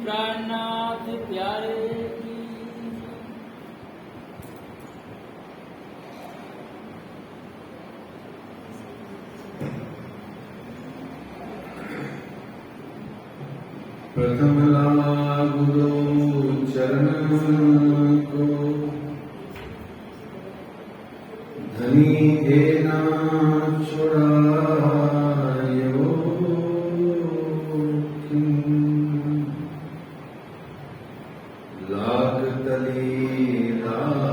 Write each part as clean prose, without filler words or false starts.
प्राणनाथ प्यारे की। प्रथम लागू दो चरण को, धनी देना छुड़ायो लाग तली डालिया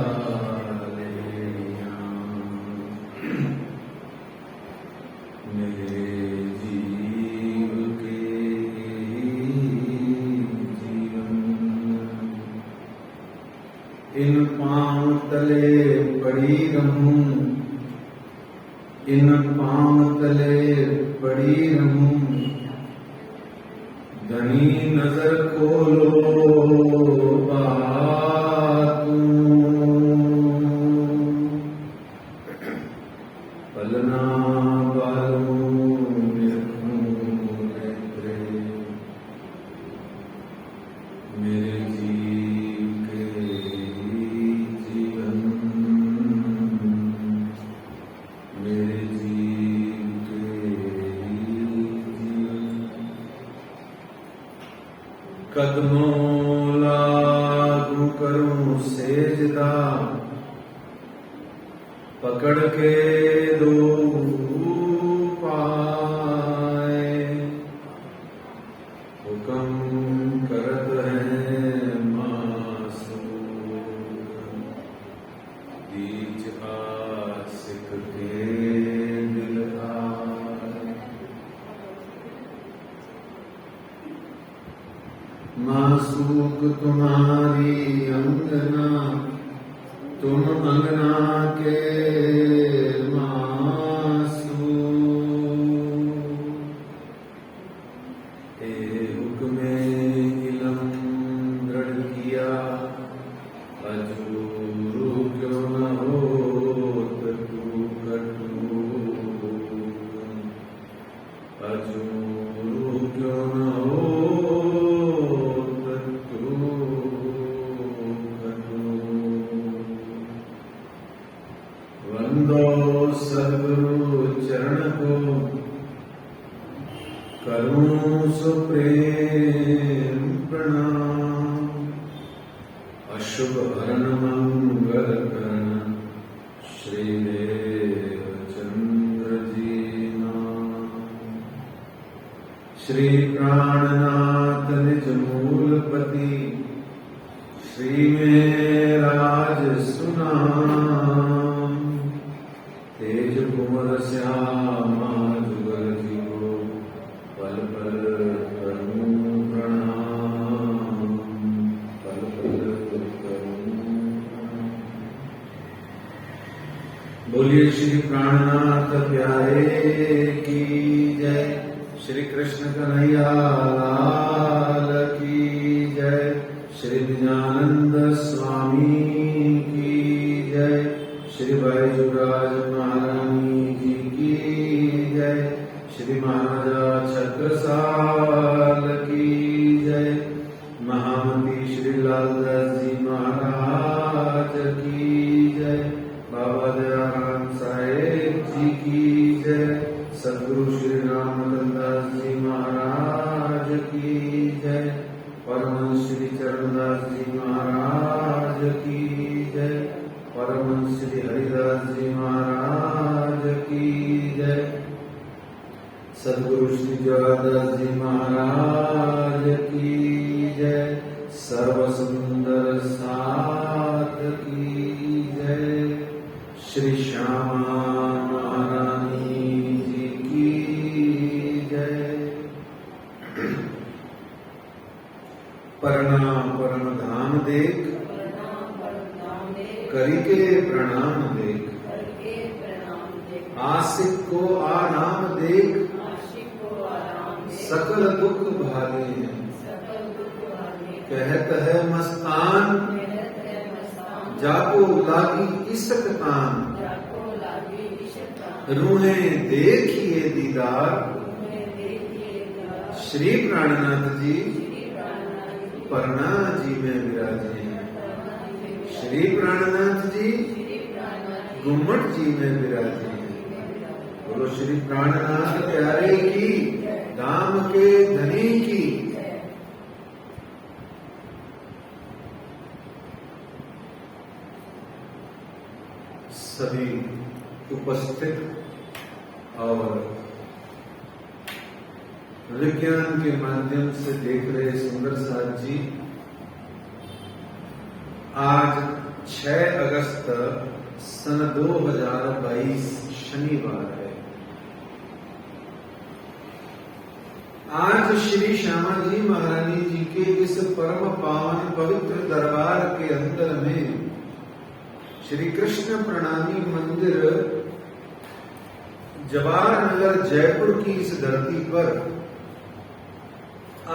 मेरे जीव के जीवन। इन पांव तले पड़ी रहूं, इन पांव तले पड़ी रहूं, धनी नजर खोलो बातूं, पलना बालों नेत्रे मेरे जीव के जीवन, मेरे जीव के जीवन। कदमों लागू करूं सेजदा, पकड़ के दो पाए, हुक्म करत है मासूम, बीच आशिक के दिल आए। मासूक तुम्हारी अंगना, तुम अंगना के मासूक। हे हुक्मे इलम दृढ़ किया, अजूरू क्यों न होत तू कटू, अजूरू क्यों न होत तू कटू। वंदो सद्गुरु चरण को, करूं सुप्रेम प्रणाम, अशुभ हरण मंगल करण श्रीदेव चंद्र जी नाम। श्री प्राणनाथ निज मूलपति, श्री में राज सुनाम, तेज कुंवर श्यामा जुगर जीवो, पल पल करूं प्रणाम, पल पल करूं। बोलिए श्री प्राणनाथ प्यारे की जय, श्री कृष्ण कन्हैया लाल की जय, श्री निजानंद स्वामी की जय, श्री बैजूराज महारानी जी की जय, श्री महाराजा छत्रसाल की जय, महामती श्री लालदास जी महाराज की जय, बाबा दयाराम साहेब जी की जय, सद्गुरु श्री रामदास जी महाराज की जय, परमहंस श्री चरणदास जी महाराज की जय, परमहंस श्री हरिदास जी महाराज की जय, सद्गुरु श्री जयदास जी महाराज की जय, सर्व सुंदर साथ की जय, श्री श्यामा महारानी जी की जय। प्रणाम परम धाम देख, करी के प्रणाम देख, आशिक को आराम देख, सकल दुख भागे हैं। कहत है मस्तान, जाको लागी इश्क तान, रूहें देखिए दीदार। श्री प्राणनाथ जी परना जी में विराजे हैं। श्री प्राणनाथ जी गुम्मट जी में विराजे हैं। बोलो श्री प्राणनाथ प्यारे की, धाम के धनी की। सभी उपस्थित और विज्ञान के माध्यम से देख रहे सुंदर साथ जी, आज 6 अगस्त सन 2022 शनिवार है। आज श्री श्यामा जी महारानी जी के इस परम पावन पवित्र दरबार के अंदर में श्री कृष्ण प्रणामी मंदिर जवाहर नगर जयपुर की इस धरती पर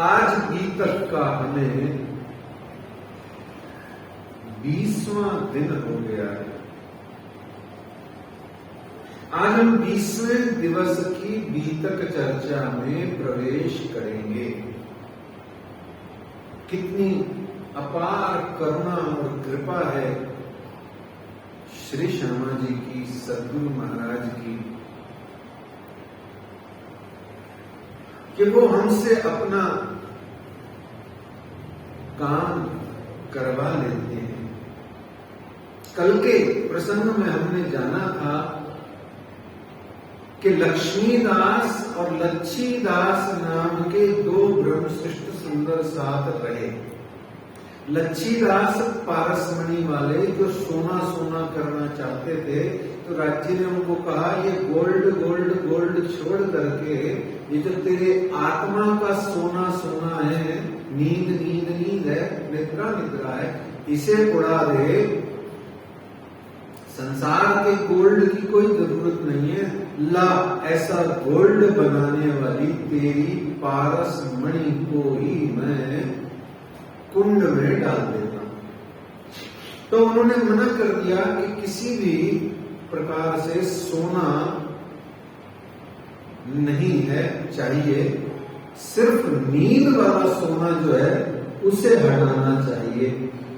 आज भी तक का हमें 20वां दिन हो गया है। आज हम 20वें दिवस की बीतक चर्चा में प्रवेश करेंगे। कितनी अपार करुणा और कृपा है श्री श्यामा जी की, सद्गुरु महाराज की, कि वो हमसे अपना काम करवा लेते हैं। कल के प्रसंग में हमने जाना था कि लक्ष्मीदास और लच्छीदास नाम के 2 ब्रह्मश्रेष्ठ सुंदर साथ रहे। लच्छीदास पारसमणि वाले जो सोना सोना करना चाहते थे, तो राज्य ने उनको कहा ये गोल्ड गोल्ड गोल्ड छोड़ करके ये जो तेरे आत्मा का सोना सोना है, नींद नींद नींद है, निद्रा निद्रा है, इसे उड़ा दे। संसार के गोल्ड की कोई जरूरत नहीं है, ला ऐसा गोल्ड बनाने वाली तेरी पारस मणि को ही मैं कुंड में डाल देता हूं। तो उन्होंने मना कर दिया कि किसी भी प्रकार से सोना नहीं है चाहिए, सिर्फ नींद वाला सोना जो है उसे हटाना चाहिए।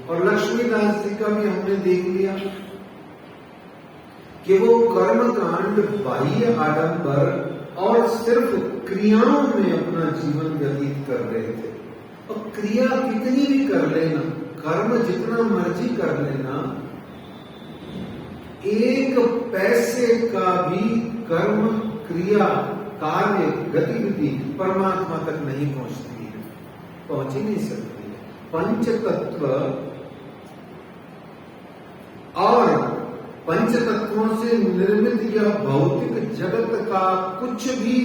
और लक्ष्मीदास जी का भी हमने देख लिया कि वो कर्म कांड, बाह्य आडंबर और सिर्फ क्रियाओं में अपना जीवन व्यतीत कर रहे थे। और क्रिया कितनी भी कर लेना, कर्म जितना मर्जी कर लेना, एक पैसे का भी कर्म, क्रिया, कार्य, गतिविधि परमात्मा तक नहीं पहुंचती है, पहुंच ही नहीं सकती है। पंच तत्व और पंच तत्वों से निर्मित यह भौतिक जगत का कुछ भी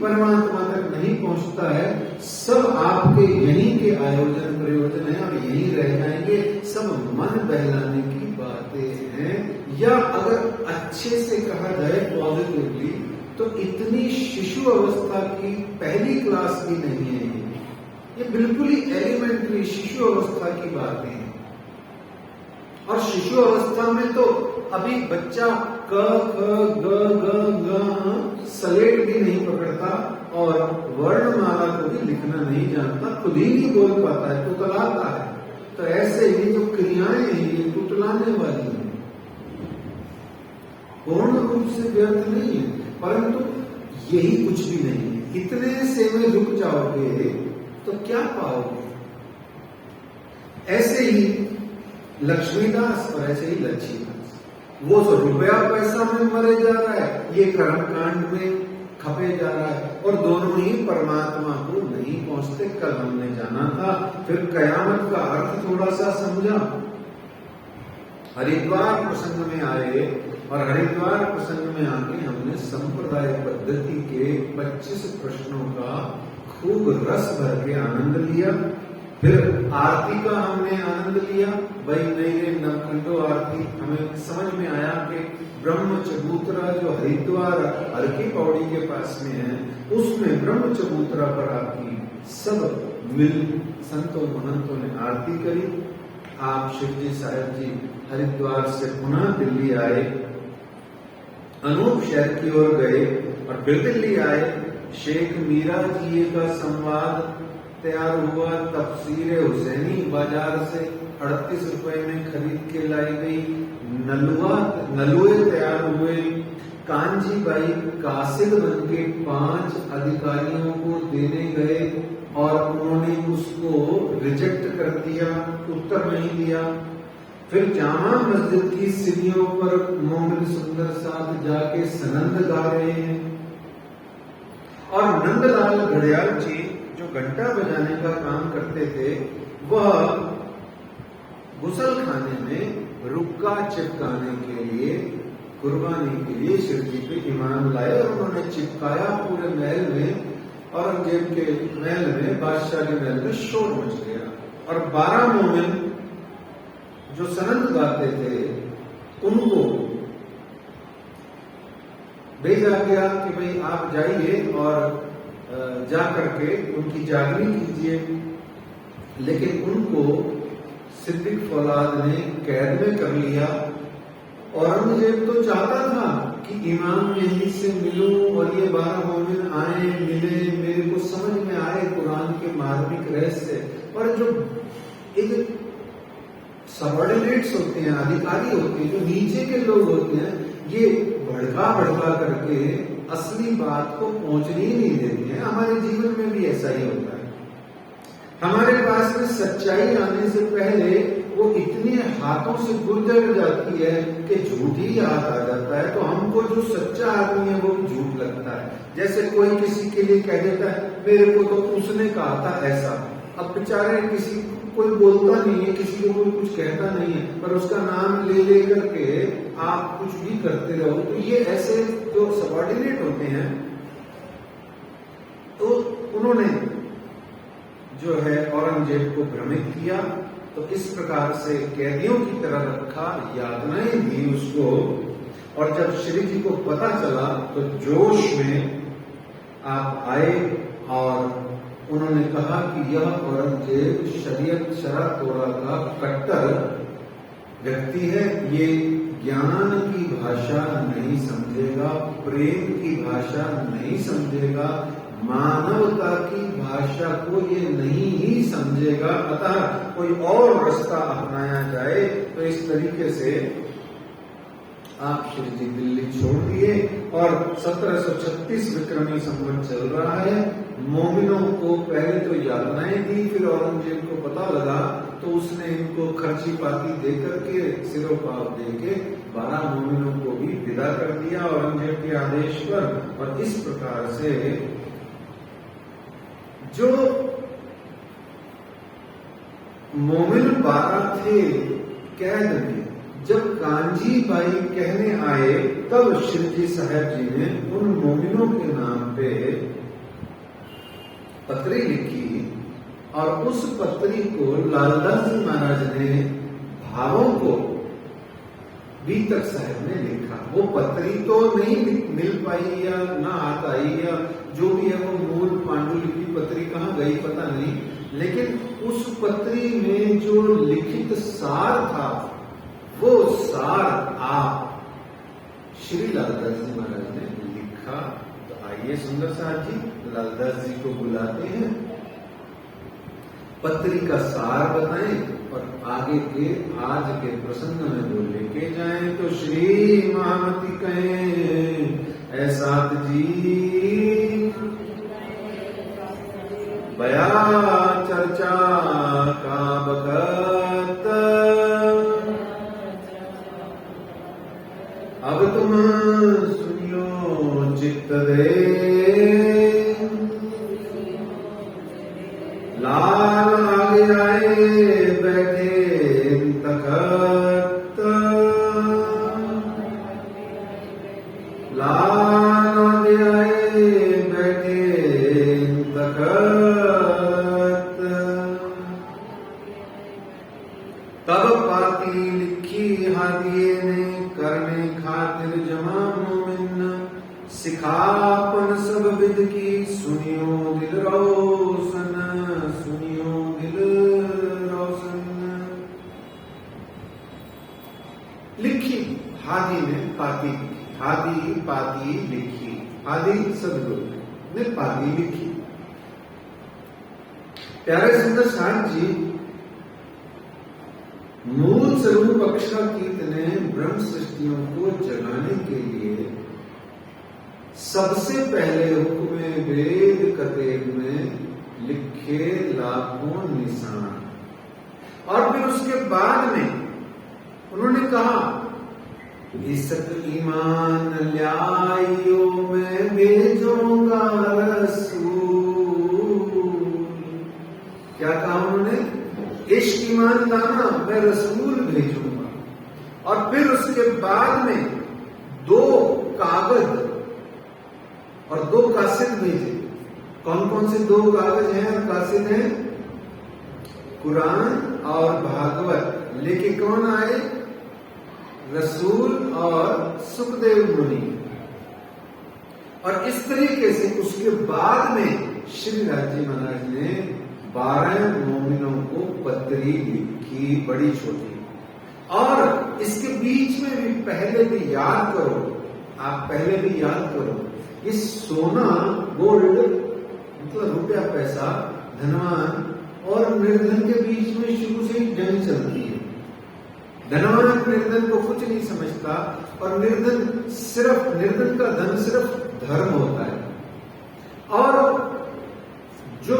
परमात्मा तक नहीं पहुंचता है। सब आपके यहीं के आयोजन प्रयोजन है और यहीं रह जाएंगे। सब मन बहलाने की बातें हैं, या अगर अच्छे से कहा जाए पॉजिटिवली, तो इतनी शिशु अवस्था की पहली क्लास भी नहीं है। ये बिल्कुल ही एलिमेंट्री शिशु अवस्था की बातें हैं। और शिशु अवस्था में तो अभी बच्चा क ख ग ग सलेट भी नहीं पकड़ता और वर्णमाला को भी लिखना नहीं जानता, खुद ही नहीं बोल पाता है, तुतलाता है। तो ऐसे ही जो क्रियाएं हैं ये तुतलाने वाली हैं, पूर्ण रूप से व्यर्थ नहीं है, परंतु यही कुछ भी नहीं है। इतने से में रुक जाओगे तो क्या पाओगे? ऐसे ही लक्ष्मीदास और ऐसे ही लच्छीदास, वो तो रुपया पैसा में मरे जा रहा है, ये कर्म कांड में खपे जा रहा है, और दोनों ही परमात्मा को नहीं पहुंचते। कल हमने जाना था, फिर कयामत का अर्थ थोड़ा सा समझा। हरिद्वार प्रसंग में आए और हरिद्वार प्रसंग में आके हमने संप्रदाय पद्धति के 25 प्रश्नों का खूब रस भर के आनंद लिया। फिर आरती का हमने आनंद लिया। वही नई नवखंडो आरती हमें समझ में आया कि ब्रह्म चबूतरा जो हरिद्वार हर की पौड़ी के पास में है, उसमें ब्रह्म चबूतरा पर आपकी सब मिल संतों महंतों ने आरती करी। आप शिवजी साहब जी हरिद्वार से पुनः दिल्ली आए, अनूप शहर की ओर गए और फिर दिल्ली आए। शेख मीरा जी का संवाद तैयार हुआ। तफसीर हुसैनी बाजार से 38 रुपए में खरीद के लाई गई। नलुए तैयार हुए। कांजी बाई कासिद बन के 5 अधिकारियों को देने गए और उन्होंने उसको रिजेक्ट कर दिया, उत्तर नहीं दिया। फिर जामा मस्जिद की सीढ़ियों पर मोमिन सुंदर साथ जाके सनंद गा रहे हैं। और नंदलाल घड़ियाल जी जो घंटा बजाने का काम करते थे, वह गुसल खाने में रुक्का चिपकाने के लिए, कुर्बानी के लिए शिव जी पे ईमान लाए और उन्होंने चिपकाया। पूरे महल में, औरंगजेब के महल में, बादशाह के महल में शोर मच गया। और 12 मोमिन जो सनंद गाते थे उनको भेजा गया कि भाई आप जाइए और जा करके उनकी जागरी कीजिए। लेकिन उनको सिद्दीक फौलाद ने कैद में कर लिया। औरंगजेब तो चाहता था कि इमाम यहीं से मिलूं और ये 12 मोमिन आए, मिले, मेरे को समझ में आए कुरान के मार्मिक रहस्य। और जो एक सबऑर्डिनेट्स होते हैं, अधिकारी होते हैं, जो नीचे के लोग होते हैं, ये भड़का करके असली बात को पहुंचने ही नहीं देते हैं। हमारे जीवन में भी ऐसा ही होता है। हमारे पास में सच्चाई आने से पहले वो इतने हाथों से गुजर जाती है कि झूठ ही याद आ जाता है। तो हमको जो सच्चा आदमी है वो भी झूठ लगता है। जैसे कोई किसी के लिए कह देता है मेरे को तो उसने कहा था ऐसा। अब बेचारे किसी कोई बोलता नहीं है, किसी को कोई कुछ कहता नहीं है, पर उसका नाम ले करके आप कुछ भी करते रहो। तो ये ऐसे जो सबऑर्डिनेट होते हैं, तो उन्होंने जो है औरंगजेब को भ्रमित किया। तो इस प्रकार से कैदियों की तरह रखा, यातनाएं दी उसको। और जब श्री जी को पता चला तो जोश में आप आए और उन्होंने कहा कि यह औरंगजेब शरीयत शरअ तोड़ा का कट्टर व्यक्ति है। ये ज्ञान की भाषा नहीं समझेगा, प्रेम की भाषा नहीं समझेगा, मानवता की भाषा को ये नहीं ही समझेगा। अतः कोई और रास्ता अपनाया जाए। तो इस तरीके से आप श्री जी दिल्ली छोड़ दिए और 1736 विक्रमी संवत चल रहा है। मोमिनों को पहले तो यातनाएं दी, फिर औरंगजेब को पता लगा तो उसने इनको खर्ची पाती दे करके, सिरोपाव दे के 12 मोमिनों को भी विदा कर दिया औरंगजेब के आदेश पर। और इस प्रकार से जो मोमिन 12 थे कैद में, जब कांजी बाई कहने आए तब श्री जी साहब जी ने उन मोमिनों के नाम पे पत्री लिखी और उस पत्री को लालदास जी महाराज ने भावों को बीतक साहब ने लिखा। वो पत्री तो नहीं मिल पाई या ना हाथ आई या जो भी है, वो मूल पांडुलिपि पत्री कहाँ गई पता नहीं, लेकिन उस पत्री में जो लिखित सार था वो सार आप श्री लालदास जी महाराज ने लिखा। तो आइए सुंदर साहब जी लालदास जी को बुलाते हैं, पत्री का सार बताएं और आगे के आज के प्रसंग में वो लेके जाएं। तो श्री महामती कहें ऐसा जी बया चर्चा का बखत, अब तुम सुनियो चित्त दे, लाल आगे आए बैठे तखत, लाल आगे आए बैठे तखत। तब पाती लिखी हादिये ने करने खातिर जमा मोमिन, सिखापन सब विद की सुनियो दिल रोशन, सुनियो दिल रोशन। लिखी हादी ने पाती, हादी पाती लिखी, हादी सदगुरु ने पाती लिखी। प्यारे सुंदर साथ जी, मूल स्वरूप अक्षरातीत ने ब्रह्म सृष्टियों को जगाने के लिए सबसे पहले हुक्मे वेद कतेब में लिखे लाखों निशान, और फिर उसके बाद में उन्होंने कहा इसक ईमान ल्यायो मैं भेजूंगा रसूल। क्या कहा उन्होंने? इश्क ईमान लाना, मैं रसूल भेजूंगा। और फिर उसके बाद में 2 कागज और 2 कासिद भेजे। कौन कौन से 2 कागज हैं और कासिद हैं? कुरान और भागवत लेके कौन आए? रसूल और सुखदेव मुनि। और इस तरीके से उसके बाद में श्री राजी महाराज ने 12 मोमिनों को पत्री लिखी, बड़ी छोटी। और इसके बीच में भी पहले भी याद करो, आप पहले भी याद करो, ये सोना गोल्ड मतलब रुपया पैसा, धनवान और निर्धन के बीच में शुरू से ही जंग चलती है। धनवान निर्धन को कुछ नहीं समझता, और निर्धन का धन सिर्फ धर्म होता है। और जो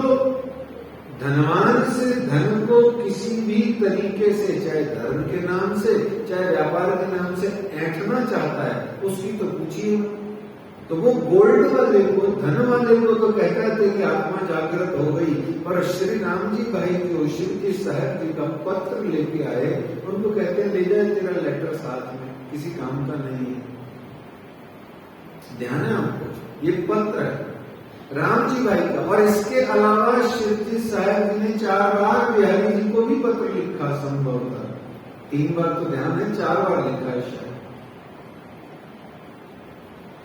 धनवान से धन को किसी भी तरीके से, चाहे धर्म के नाम से चाहे व्यापार के नाम से ऐंठना चाहता है, उसकी तो पूछिए। तो वो गोल्ड वाले को, धन वाले को तो कहता थे कि आत्मा जागृत हो गई, पर श्री राम जी भाई जो शिव जी साहब जी का पत्र लेके आए, उनको कहते हैं ले जाए तेरा लेटर साथ में, किसी काम का नहीं है। ध्यान है आपको, ये पत्र है राम जी भाई का। और इसके अलावा शिव जी साहब जी ने 4 बार बिहारी जी को भी पत्र लिखा, संभवतः 3 बार तो ध्यान है, 4 बार लिखा है शायद।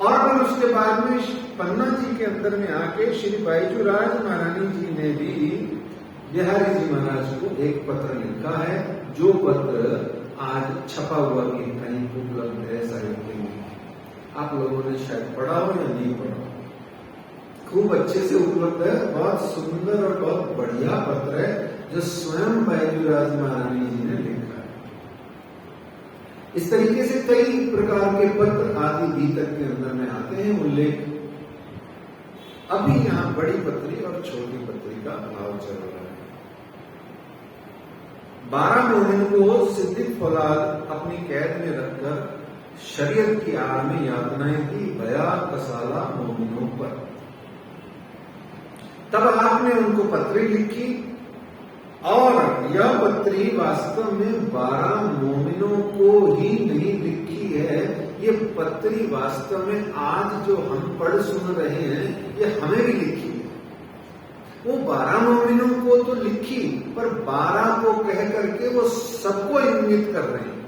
और फिर उसके बाद में पन्ना जी के अंदर में आके श्री बाईजूराज महारानी जी ने भी बिहारी जी महाराज को एक पत्र लिखा है, जो पत्र आज छपा हुआ भी कहीं उपलब्ध है साहित्य में। आप लोगों ने शायद पढ़ा हो या नहीं पढ़ा, खूब अच्छे से उपलब्ध है। बहुत सुंदर और बहुत बढ़िया पत्र है, जो स्वयं बाईजूराज महारानी जी ने लिखा है। इस तरीके से कई प्रकार के पत्र आदि गीतक के अंदर में आते हैं उल्लेख। अभी यहां बड़ी पत्री और छोटी पत्री का भाव चल रहा है। 12 मोमिन को सिद्दीक फौलाद अपनी कैद में रखकर शरीयत की आड़ में यातनाएं दी, भया कसाला मोमिनों पर। तब आपने उनको पत्री लिखी, और यह पत्री वास्तव में 12 मोमिनों को ही नहीं लिखी है, ये पत्री वास्तव में आज जो हम पढ़ सुन रहे हैं, ये हमें भी लिखी है। वो 12 मोमिनों को तो लिखी, पर 12 को कह करके वो सबको इंगित कर रहे हैं,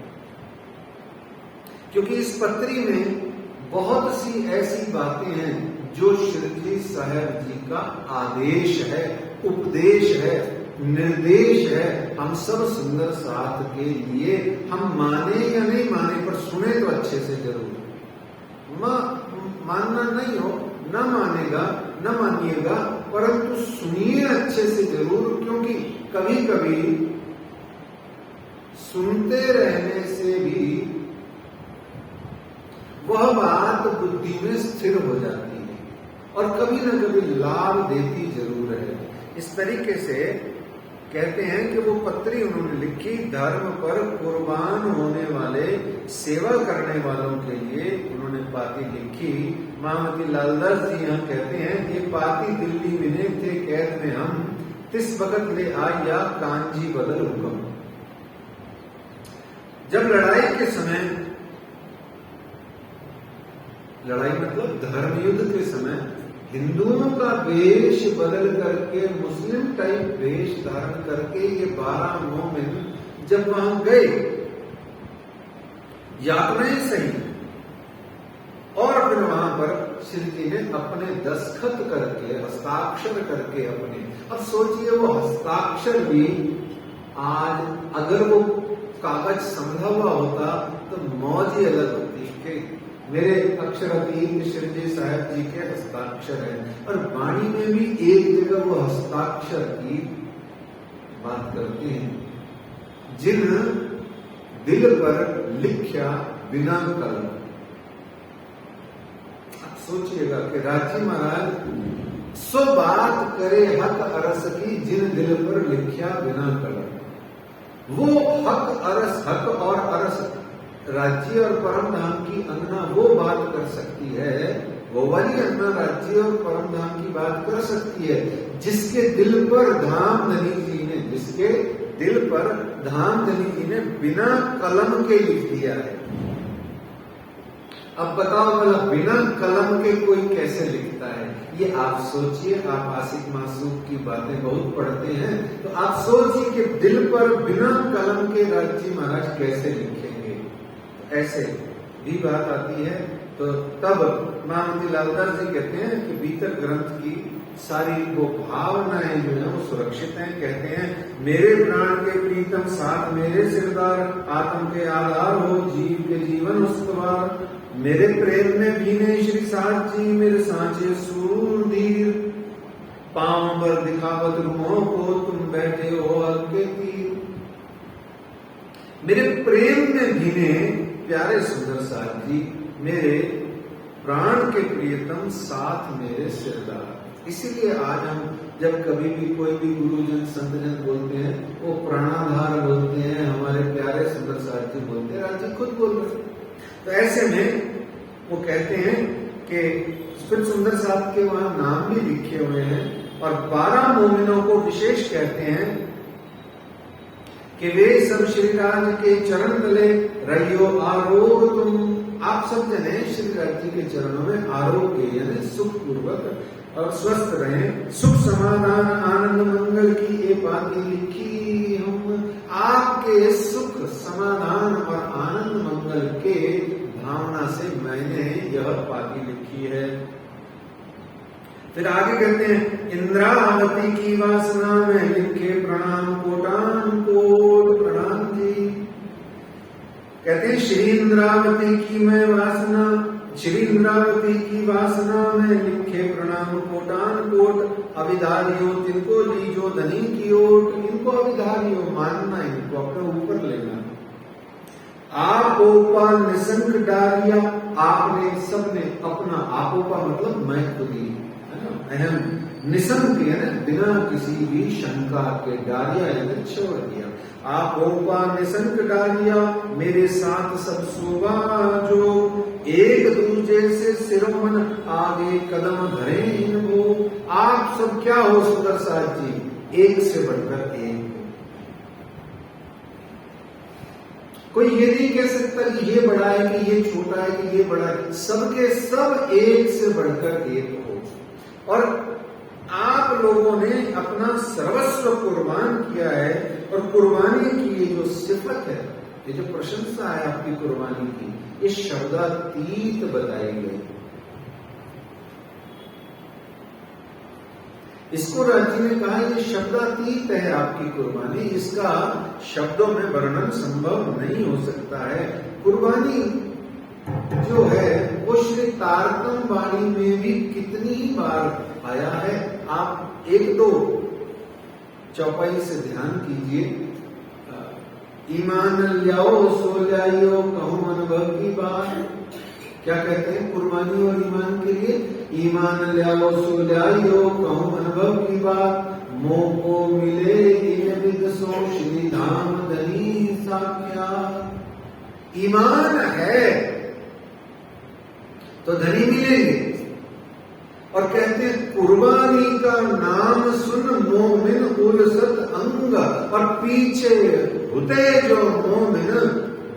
क्योंकि इस पत्री में बहुत सी ऐसी बातें हैं जो श्री जी साहब जी का आदेश है, उपदेश है, निर्देश है। हम सब सुंदर साथ के लिए, हम माने या नहीं माने, पर सुने तो अच्छे से जरूर। मानना नहीं हो, न मानेगा न मानिएगा, परंतु सुनिए अच्छे से जरूर, क्योंकि कभी कभी सुनते रहने से भी वह बात बुद्धि में स्थिर हो जाती है, और कभी न कभी लाभ देती जरूर है। इस तरीके से कहते हैं कि वो पत्री उन्होंने लिखी, धर्म पर कुर्बान होने वाले, सेवा करने वालों के लिए उन्होंने पाती लिखी। महामती लालदास जी यहाँ कहते हैं, ये पाती दिल्ली में ने थे कैद में हम, तिस वक्त ले आया कांजी बदल हुक्म। जब लड़ाई के समय, लड़ाई मतलब धर्म युद्ध के समय, हिंदुओं का वेश बदल करके मुस्लिम टाइप वेश धारण करके ये 12 मोमिन जब वहां गए, यातनाएं सही, और फिर वहां पर श्री जी ने अपने दस्तखत करके, हस्ताक्षर करके अपने, अब सोचिए वो हस्ताक्षर भी आज अगर वो कागज संभला हुआ होता तो मौज ही अलग होती कि मेरे अक्षरातीत श्री जी साहब जी के हस्ताक्षर है। और वाणी में भी एक जगह वो हस्ताक्षर की बात करते हैं, जिन दिल पर लिख्या बिना कलम। आप सोचिएगा कि राजी महाराज सो बात करे हक अरस की, जिन दिल पर लिख्या बिना कलम। वो हक अरस, हक और अरस, राज्य और परम धाम की अंगना वो बात कर सकती है, वो वाली अंगना राज्य और परम धाम की बात कर सकती है जिसके दिल पर धाम धनी जी ने, जिसके दिल पर धाम धनी जी ने बिना कलम के लिख दिया है। अब बताओ भला बिना कलम के कोई कैसे लिखता है? ये आप सोचिए। आप आशिक मासूम की बातें बहुत पढ़ते हैं, तो आप सोचिए कि दिल पर बिना कलम के राजी महाराज कैसे लिखेंगे। ऐसे भी बात आती है, तो तब महामती लालदास जी कहते हैं कि भीतर ग्रंथ की सारी वो भावनाएं जो है वो सुरक्षित हैं। कहते हैं, मेरे प्राण के प्रीतम साथ मेरे सिरदार, आत्म के आधार हो जीव के जीवन उस्तवार। मेरे प्रेम में भीने श्री साथ जी, मेरे सांचे सूरधीर। पांव पर दिखावत रुमों को, तुम बैठे हो हल्के तीर। मेरे प्रेम में भीने प्यारे सुंदर साथ जी, मेरे प्राण के प्रियतम साथ मेरे सिरदार। इसीलिए आज हम जब कभी भी कोई भी गुरुजन संतजन बोलते हैं, वो प्राणाधार बोलते हैं, हमारे प्यारे सुंदर साथ जी बोलते हैं, राज जी खुद बोल रहे हैं। तो ऐसे में वो कहते हैं कि फिर सुंदर साहब के वहां नाम भी लिखे हुए हैं, और 12 मोमिनों को विशेष कहते हैं कि वे सब श्रीराज के चरण तले रहियो आरोग तुम। आप सब जने श्रीराज जी के चरणों में आरोग्य यानी सुख पूर्वक और स्वस्थ रहें। सुख समाधान आनंद मंगल की ये बातें लिखी हम। आपके सुख समाधान और आनंद मंगल के भावना से मैंने यह पाती लिखी है। फिर आगे कहते हैं, इंद्रावती की वासना में लिखे प्रणाम कोटान कोट प्रणाम जी। कहते हैं, श्री इंद्रावती की मैं वासना, श्री इंद्रावती की वासना में लिखे प्रणाम कोटान कोट। अविधारियों तिनको लीजो धनी की ओट। इनको अविधारियों मानना, इनको अपने ऊपर लेना। आपोपा निसंग डारिया, आपने सबने अपना, आपोपा मतलब मैं खुद ही, अहम निसंग है ना, बिना किसी भी शंका के डारिया यानी छोड़ दिया। आपोपा निसंग डारिया, मेरे साथ सब शोभा जो। एक दूजे से सिरोमन आगे कदम धरे इनको। आप सब क्या हो सुंदर साथ जी? एक से बढ़कर एक। कोई ये नहीं कह सकता कि ये बड़ा है कि ये छोटा है कि ये बड़ा है। सबके सब एक से बढ़कर एक हो। और आप लोगों ने अपना सर्वस्व कुर्बान किया है, और कुर्बानी की ये जो सिफत है, ये जो प्रशंसा है आपकी कुर्बानी की, ये शब्दातीत बताई गई। इसको राजी ने कहा ये शब्दातीत है आपकी कुर्बानी, इसका शब्दों में वर्णन संभव नहीं हो सकता है। कुर्बानी जो है वो श्री तारतम वाणी में भी कितनी बार आया है। आप एक दो चौपाई से ध्यान कीजिए। ईमान लियाओ सो लाइयो, कहूं अनुभव की बात। क्या कहते हैं कुर्बानी और ईमान के लिए? ईमान लियाओ सो लाइयो, कहूं अनुभव की बात। मोह को मिले इन विद सो, श्री धाम धनी साख्यात। ईमान है तो धनी मिलेंगे। और कहते हैं कुर्बानी का नाम सुन मोमिन उलसत अंग, और पीछे होते जो मोमिन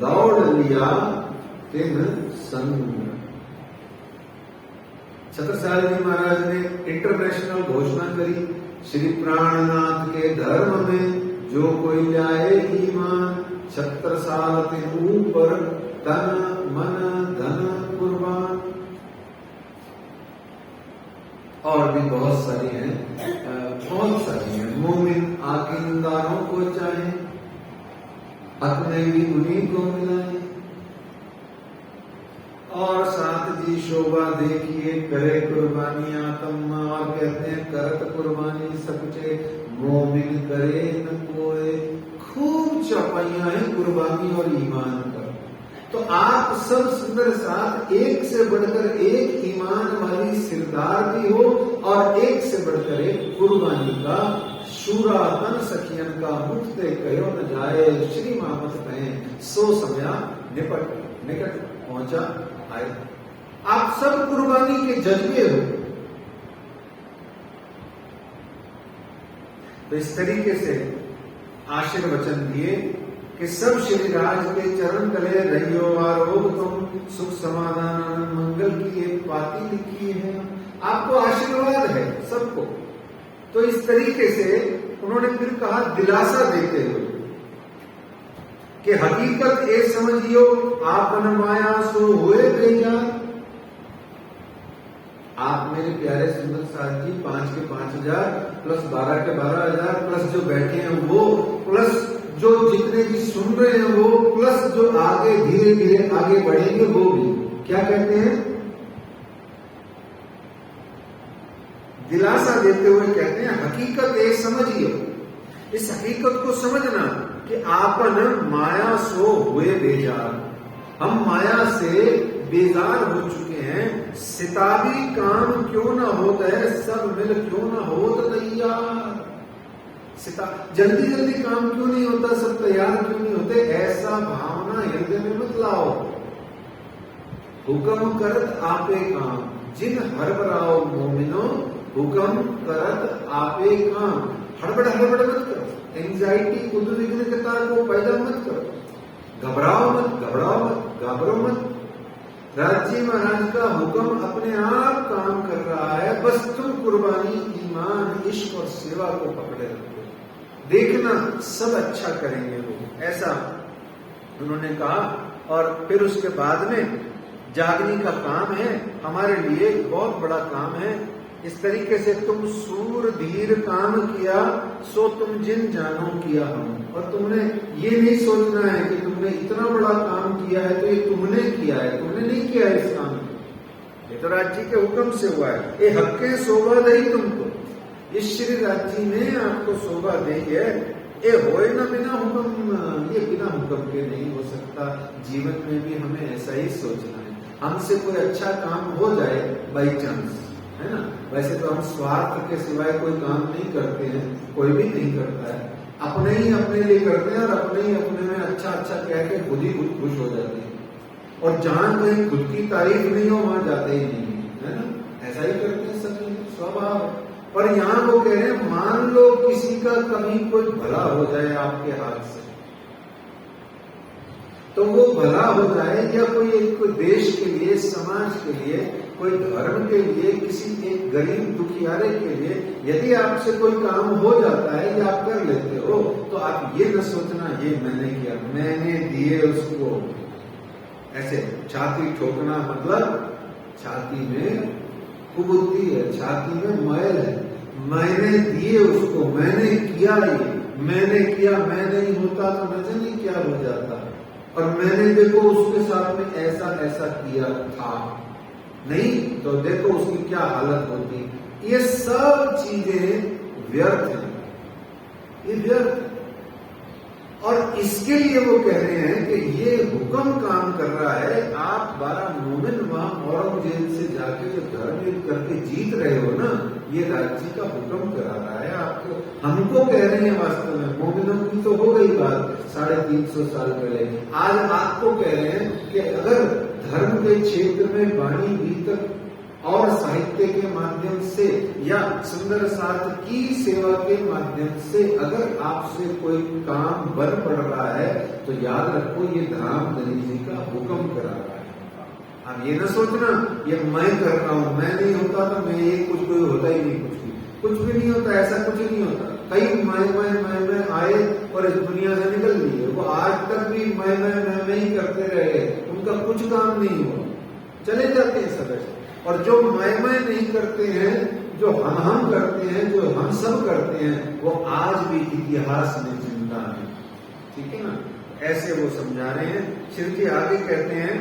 दौड़ लिया तिन संग। छत्रसाल जी महाराज ने इंटरनेशनल घोषणा करी, श्री प्राणनाथ के धर्म में जो कोई लाए ईमान, छत्रसाल के ऊपर तन मन धन कुर्बान। और भी बहुत सारी हैं, बहुत सारी हैं। मोमिन आकिंदारों को चाहे, अपने भी उन्हीं को मिलाए। और साथ की शोभा देखिए, करे कुर्बानी आत्मा, और कहते हैं करत कुर्बानी सबके मोमिन करे न कोई। खूब चौपाइयां हैं कुर्बानी और ईमान पर। तो आप सब सुंदर साथ एक से बढ़कर एक ईमान वाली सिरदार भी हो और एक से बढ़कर एक कुर्बानी का शूरा तन सखियन का मुक्ते कहो न जाए, श्री मामत कहें सो समया निकट पहुंचा आए। आप सब कुर्बानी के जज्बे हो। तो इस तरीके से आशीर्वचन दिए कि सब श्री राज के चरण तले रहियो आरोग तुम, सुख समाधान मंगल की एक पाती लिखी है। आपको आशीर्वाद है सबको। तो इस तरीके से उन्होंने फिर कहा दिलासा देते हुए कि हकीकत ये समझियो आपन माया सो हुए बेजान। आप मेरे प्यारे सुंदर साथ जी 5 के 5,000 प्लस 12 के 12,000 प्लस जो बैठे हैं वो, प्लस जो जितने भी सुन रहे हैं वो, प्लस जो आगे धीरे धीरे आगे बढ़ेंगे वो भी। क्या कहते हैं? दिलासा देते हुए कहते हैं हकीकत एक समझिए। इस हकीकत को समझना कि आपन माया सो हुए बेजार। हम माया से बेजार हो चुके हैं। सिताबी काम क्यों ना होता है, सब मिल क्यों ना होत तैयार। जल्दी जल्दी काम क्यों नहीं होता, सब तैयार क्यों नहीं होते, ऐसा भावना हृदय में मत लाओ। हुक्म करत आपे काम, जिन हड़बड़ाओ मोमिनो, हुक्म करत आपे काम। हड़बड़ हड़बड़ मत करो, एंजाइटी उद्विग्नता को पैदा मत करो, घबराओ मत, घबराओ मत। राज्य महाराज का हुक्म अपने आप काम कर रहा है, बस तुम कुर्बानी, ईमान, इश्क और सेवा को पकड़े रखो। देखना सब अच्छा करेंगे वो, ऐसा उन्होंने कहा। और फिर उसके बाद में जागने का काम है हमारे लिए, बहुत बड़ा काम है। इस तरीके से तुम सूर धीर काम किया, सो तुम जिन जानो किया हम। और तुमने ये नहीं सोचना है कि तुमने इतना बड़ा काम किया है तो ये तुमने किया है, तुमने नहीं किया है इस काम को, ये तो राज्य के हुक्म से हुआ है। ये हक्के शोभा दई तुमको, इस श्री राज्य ने आपको शोभा दी है। ये होए ना बिना हुक्म, ये बिना हुक्म के नहीं हो सकता। जीवन में भी हमें ऐसा ही सोचना है। हमसे कोई अच्छा काम हो जाए बाई चांस, है ना। वैसे तो हम स्वार्थ के सिवाय कोई काम नहीं करते हैं, कोई भी नहीं करता है। अपने ही अपने लिए करते हैं और अपने ही अपने में अच्छा अच्छा कह के खुद ही खुद खुश हो जाते हैं। और जहां कहीं खुद की तारीफ नहीं हो वहां जाते ही नहीं, है ना। ऐसा ही करते हैं सब, स्वभाव है। पर यहाँ वो कह रहे हैं मान लो किसी का कभी कोई भला हो जाए आपके हाथ से, तो वो भला हो जाए, या कोई एक देश के लिए, समाज के लिए, कोई धर्म के लिए, किसी एक गरीब दुखियारे के लिए यदि आपसे कोई काम हो जाता है या आप कर लेते हो, तो आप ये न सोचना ये मैंने किया, मैंने दिए उसको। ऐसे छाती ठोकना मतलब छाती में कुबुद्धि है, छाती में मैल है। मैंने दिए उसको, मैंने किया, ये मैंने किया, मैं नहीं होता तो न जाने क्या हो जाता। और मैंने देखो उसके साथ में ऐसा ऐसा किया था, नहीं तो देखो उसकी क्या हालत होती। ये सब चीजें व्यर्थ हैं, ये व्यर्थ। और इसके लिए वो कह रहे हैं कि ये हुक्म काम कर रहा है। आप 12 मोमिन वहां औरंगजेब से जाके जो धर्म युद्ध करके जीत रहे हो ना, ये राज्य का हुक्म करा रहा है आपको। हमको कह रहे हैं वास्तव में, मोमिनों की तो हो गई बात 350 साल पहले। आज आपको कह रहे हैं कि अगर धर्म के क्षेत्र में वाणी भीतर और साहित्य के माध्यम से या सुंदर साथ की सेवा के माध्यम से अगर आपसे कोई काम बन पड़ रहा है, तो याद रखो ये धामधनी जी का हुक्म करा रहा है। आप ये ना सोचना ये मैं कर रहा हूं, मैं नहीं होता तो मैं ये कुछ कोई होता ही नहीं, कुछ भी नहीं होता, ऐसा कुछ नहीं होता। कई मैं आए और इस दुनिया से निकल लिए, वो आज तक भी मैं ही करते रहे, उनका कुछ काम नहीं हुआ, चले जाते हैं सब। और जो मैं नहीं करते हैं, जो हम करते हैं, जो हम सब करते हैं, वो आज भी इतिहास में जिंदा है। ठीक है ना। ऐसे वो समझा रहे हैं। श्री जी आगे कहते हैं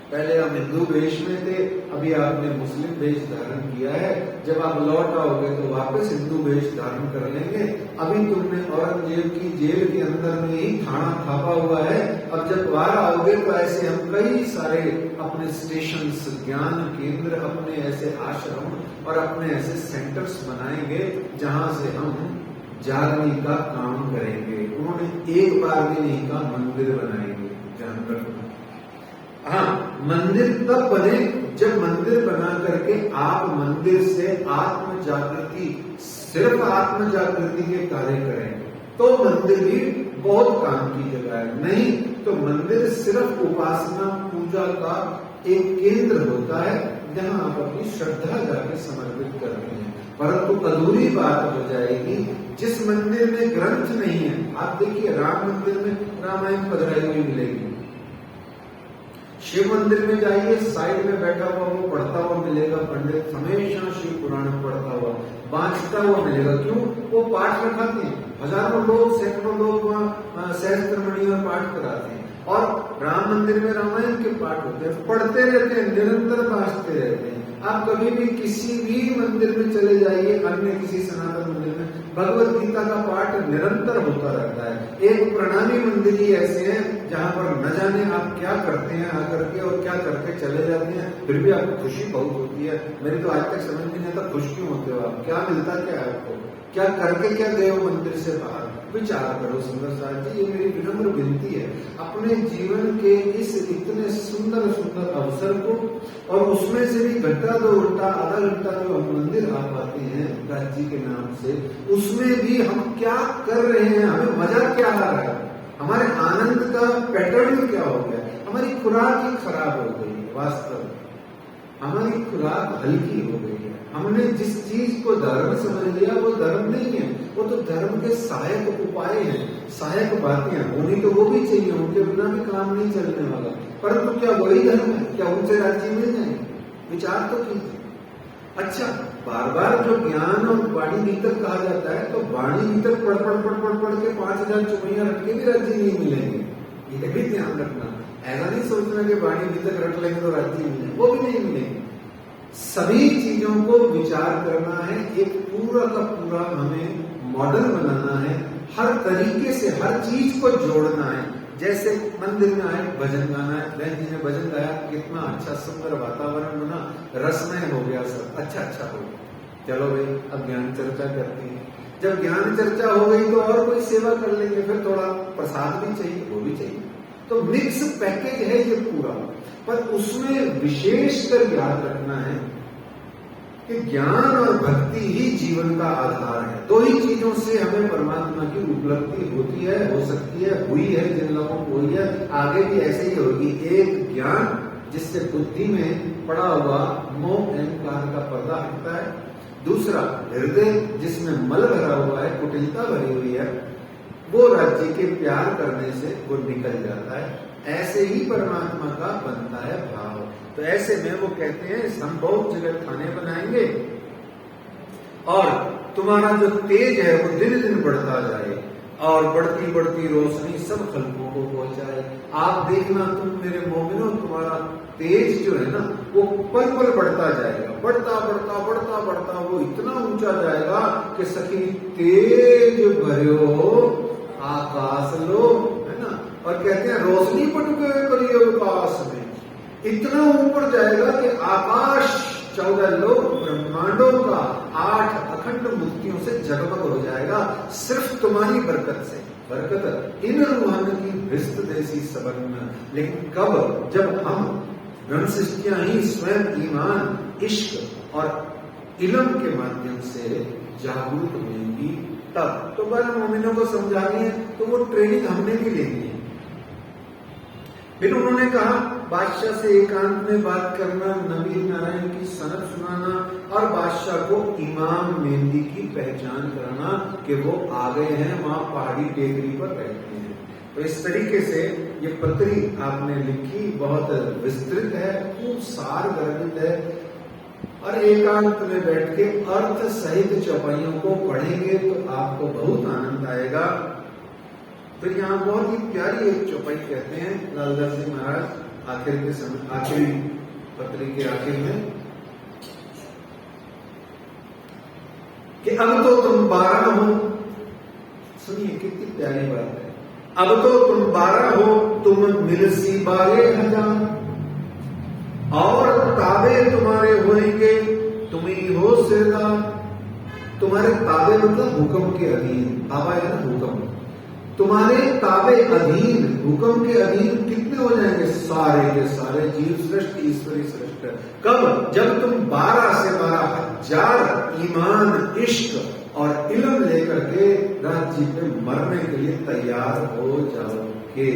पहले हम हिंदू वेश में थे, अभी आपने मुस्लिम वेश धारण किया है। जब आप लौट आओगे तो वापस हिंदू वेश धारण कर लेंगे। अभी तुमने औरंगजेब की जेल के अंदर में ही थाना थापा हुआ है। अब जब बाहर आओगे तो ऐसे हम कई सारे अपने स्टेशन, ज्ञान केंद्र, अपने ऐसे आश्रम और अपने ऐसे सेंटर्स बनाएंगे जहां से हम जागने का काम करेंगे। उन्होंने एक बार भी नहीं कहा मंदिर बनाएंगे, ध्यान रखना। हाँ, मंदिर तब बने जब मंदिर बना करके आप मंदिर से आत्म जागृति, सिर्फ आत्म जागृति के कार्य करें तो मंदिर भी बहुत काम की जगह है। नहीं तो मंदिर सिर्फ उपासना पूजा का एक केंद्र होता है जहां आप अपनी श्रद्धा जाके समर्पित करते हैं। परंतु अधूरी बात हो जाएगी जिस मंदिर में ग्रंथ नहीं है। आप देखिए राम मंदिर में रामायण पधराई हुई मिलेगी, शिव मंदिर में जाइए साइड में बैठा हुआ वो पढ़ता हुआ मिलेगा, पंडित हमेशा शिव पुराण पढ़ता हुआ बांचता हुआ मिलेगा। क्यों? वो पाठ रखाते हैं, हजारों लोग, सैकड़ों लोग वहाँ सहस्त्रमणि और पाठ कराते हैं। और राम मंदिर में रामायण के पाठ होते हैं, पढ़ते रहते हैं, निरंतर बांचते रहते हैं। आप कभी भी किसी भी मंदिर में चले जाइए, अन्य किसी सनातन मंदिर में भगवत गीता का पाठ निरंतर होता रहता है। एक प्रणामी मंदिर ही ऐसे हैं जहां पर न जाने आप क्या करते हैं आकर के और क्या करके चले जाते हैं, फिर भी आपको खुशी बहुत होती है। मेरी तो आज तक समझ में नहीं आता खुश क्यों होते हो आप, क्या मिलता क्या है आपको, क्या करके क्या गए हो मंदिर से बाहर? विचार करो सुंदर साहब जी, ये मेरी विनम्र विनती है। अपने जीवन के इस इतने सुंदर सुंदर अवसर को, और उसमें से भी घंटा 2 घंटा आधा घंटा जो हम मंदिर आ पाते हैं दास जी के नाम से, उसमें भी हम क्या कर रहे हैं, हमें मजा क्या आ रहा है, हमारे आनंद का पैटर्न क्या हो गया? हमारी खुराक ही खराब हो गई है। वास्तव में हमारी खुराक हल्की हो गई है। हमने जिस चीज को धर्म समझ लिया वो धर्म नहीं है, वो तो धर्म के सहायक उपाय हैं, सहायक बातें होनी तो वो भी चाहिए, उनके बिना भी काम नहीं चलने वाला। परंतु क्या वही धर्म है? क्या उनसे राज्य मिल जाएंगे? विचार तो कीजिए। अच्छा, बार बार जो ज्ञान और वाणी भीतर कहा जाता है, तो वाणी भीतर पढ़ के 5000 चुपैया रट के भी राज्य नहीं मिलेंगे, ये भी ध्यान रखना। ऐसा नहीं सोचना कि वाणी भीतर रट लेंगे तो राज्य मिलेंगे, वो भी नहीं मिलेंगे। सभी चीजों को विचार करना है, एक पूरा का पूरा हमें मॉडल बनाना है, हर तरीके से हर चीज को जोड़ना है। जैसे मंदिर में आए भजन गाना है, बहन जी ने भजन गाया, कितना अच्छा सुंदर वातावरण बना, रसमय हो गया सब, अच्छा हो गया। चलो भाई अब ज्ञान चर्चा करते हैं। जब ज्ञान चर्चा हो गई तो और कोई सेवा कर लेंगे, फिर थोड़ा प्रसाद भी चाहिए, वो भी चाहिए। तो मिक्स पैकेज है ये पूरा। पर उसमें विशेषकर याद रखना है कि ज्ञान और भक्ति ही जीवन का आधार है। दो ही चीजों से हमें परमात्मा की उपलब्धि होती है, हो सकती है, हुई है, जिन लोगों को हुई है, आगे भी ऐसे ही होगी। एक ज्ञान जिससे बुद्धि में पड़ा हुआ मोह अहंकार का पर्दा हटता है, दूसरा हृदय जिसमें मल भरा हुआ है, कुटिलता भरी हुई है, वो राज्य के प्यार करने से वो निकल जाता है। ऐसे ही परमात्मा का बनता है भाव। तो ऐसे में वो कहते हैं हम बहुत जगह खाने बनाएंगे और तुम्हारा जो तेज है वो दिन दिन बढ़ता जाए और बढ़ती बढ़ती रोशनी सब खलकों को पहुंचाए। आप देखना तुम मेरे मोमिनो, तुम्हारा तेज जो है ना वो पल पल बढ़ता जाएगा, बढ़ता बढ़ता बढ़ता बढ़ता वो इतना ऊंचा जाएगा कि सखी तेज भर्यो आकाश लो, है ना। और कहते हैं रोशनी पटुके करिए आकाश में, इतना ऊपर जाएगा कि आकाश 14 लोक ब्रह्मांडों का 8 अखंड मूर्तियों से जगमग हो जाएगा, सिर्फ तुम्हारी बरकत से। बरकत इन रूहान की विस्त देसी सबन। लेकिन कब? जब हम ब्रह्मशिष्टियां ही स्वयं ईमान, इश्क और इल्म के माध्यम से जागरूक होंगी तब। तो बड़ा मोमिनों को समझानी है तो वो ट्रेनिंग हमने भी लेनी है। फिर उन्होंने कहा बादशाह से एकांत में बात करना, नबी नारायण की सनद सुनाना और बादशाह को इमाम मेहंदी की पहचान कराना कि वो आ गए हैं, वहां पहाड़ी टेकरी पर बैठे हैं। तो इस तरीके से ये पत्री आपने लिखी, बहुत विस्तृत है, खूब सार गर्भित है और एकांत में बैठ के अर्थ सहित चौपाइयों को पढ़ेंगे तो आपको बहुत आनंद आएगा। फिर यहाँ बहुत ही प्यारी एक चौपाई कहते हैं लालदास जी महाराज, आखिर के समय, आखिरी पत्री के आखिर में कि अब तो तुम 12 हो। सुनिए कितनी प्यारी बात है। अब तो तुम 12 हो, तुम मिलसी 12,000, और ताबे तुम्हारे होंगे, तुम ही हो सिरदार। तुम्हारे ताबे मतलब हुक्म के अधीन, ताबा है ना हुक्म। तुम्हारे ताबे अधीन, हुक्म के अधीन कितने हो जाएंगे? सारे के सारे जीव श्रेष्ठ, ईश्वरी श्रेष्ठ। कब? जब तुम 12 से 12,000 ईमान, इश्क और इल्म लेकर के राज्य पे मरने के लिए तैयार हो जाओगे।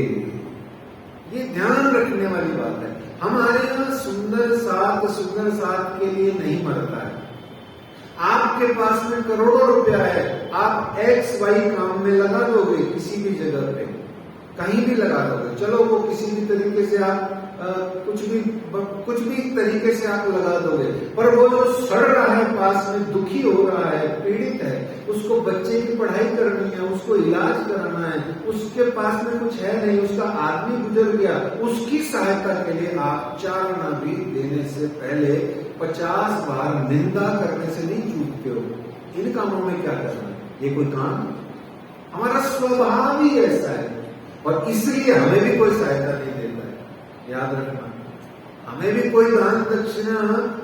ये ध्यान रखने वाली बात है। हमारे यहाँ सुंदर साथ के लिए नहीं मरता है। आपके पास में करोड़ों रुपया है, आप XY काम में लगा दोगे, किसी भी जगह पे कहीं भी लगा दोगे, चलो वो किसी भी तरीके से आप कुछ भी तरीके से आप लगा दोगे, पर वो जो सड़ रहा है पास में, दुखी हो रहा है, पीड़ित है, उसको बच्चे की पढ़ाई करनी है, उसको इलाज कराना है, उसके पास में कुछ है नहीं, उसका आदमी गुजर गया, उसकी सहायता के लिए आप 4 आना भी देने से पहले 50 बार निंदा करने से नहीं चूकते हो। इन कामों में क्या करना है? ये कोई काम? हमारा स्वभाव ही ऐसा है, और इसलिए हमें भी कोई सहायता नहीं देता है। याद रखना, हमें भी कोई दान दक्षिणा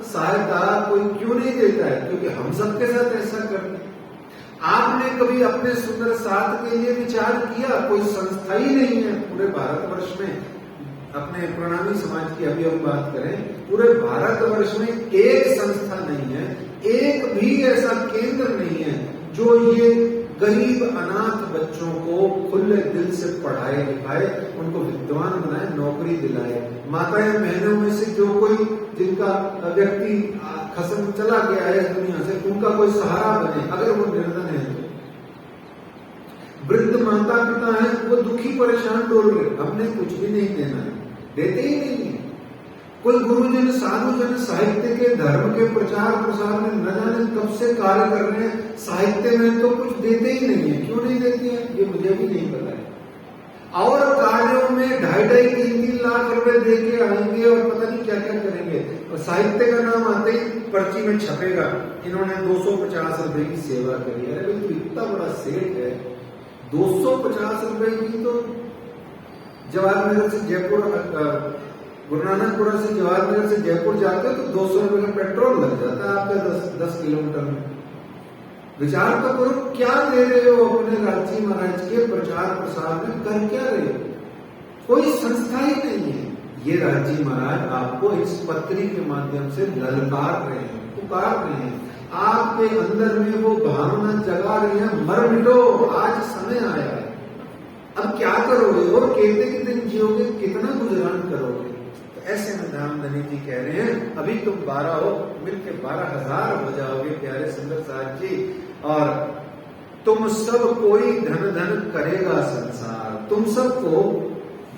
सहायता कोई क्यों नहीं देता है? क्योंकि हम सबके साथ ऐसा करते हैं। आपने कभी अपने सुंदर साथ के लिए विचार किया? कोई संस्था ही नहीं है पूरे भारतवर्ष में, अपने प्रणामी समाज की अभी हम बात करें, पूरे भारतवर्ष में एक संस्था नहीं है, एक भी ऐसा केंद्र नहीं है जो ये गरीब अनाथ बच्चों को खुले दिल से पढ़ाए लिखाए, उनको विद्वान बनाए, नौकरी दिलाए। माताएं बहनों में से जो कोई, जिनका व्यक्ति खत्म चला गया है इस दुनिया से, उनका कोई सहारा बने, अगर वो निर्धन है तो। वृद्ध माता पिता है, वो दुखी परेशान डोल रहे, हमने कुछ भी नहीं देना है, देते ही नहीं है। कोई गुरुजन साधुजन साहित्य के, धर्म के प्रचार प्रसार में न जाने कब से कार्य कर रहे हैं, साहित्य में तो कुछ देते ही नहीं है। क्यों नहीं देते हैं ये मुझे भी नहीं पता है। और कार्यों में 2.5, 3 लाख रुपए दे के आएंगे और पता नहीं क्या क्या करेंगे, और साहित्य का नाम आते ही पर्ची में छपेगा, इन्होंने 250 रुपए की सेवा करी। अरे भाई, तो इतना बड़ा सेठ है, 250 रुपए की तो जवाहर नगर से जयपुर, गुरु नानकपुरा से जवाहर नगर से जयपुर जाते तो 200 रुपए का पेट्रोल लग जाता है आपका 10 किलोमीटर में। विचार तो करो, क्या दे रहे हो अपने राज्य महाराज के प्रचार प्रसार में, कर क्या रहे हो? कोई संस्था ही नहीं है। ये राज्य महाराज आपको इस पत्री के माध्यम से ललकार रहे हैं, पुकार रहे हैं, आपके अंदर में वो भावना जगा रही है, मर मिटो, आज समय आया है। अब क्या करोगे? और कितने दिन जियोगे, कितना गुजरान करोगे? तो ऐसे में धामधनी जी कह रहे हैं, अभी तुम 12 हो, मिलके 12,000 हो जाओगे प्यारे सुंदर साथ जी, और तुम सब कोई धन धन करेगा संसार, तुम सबको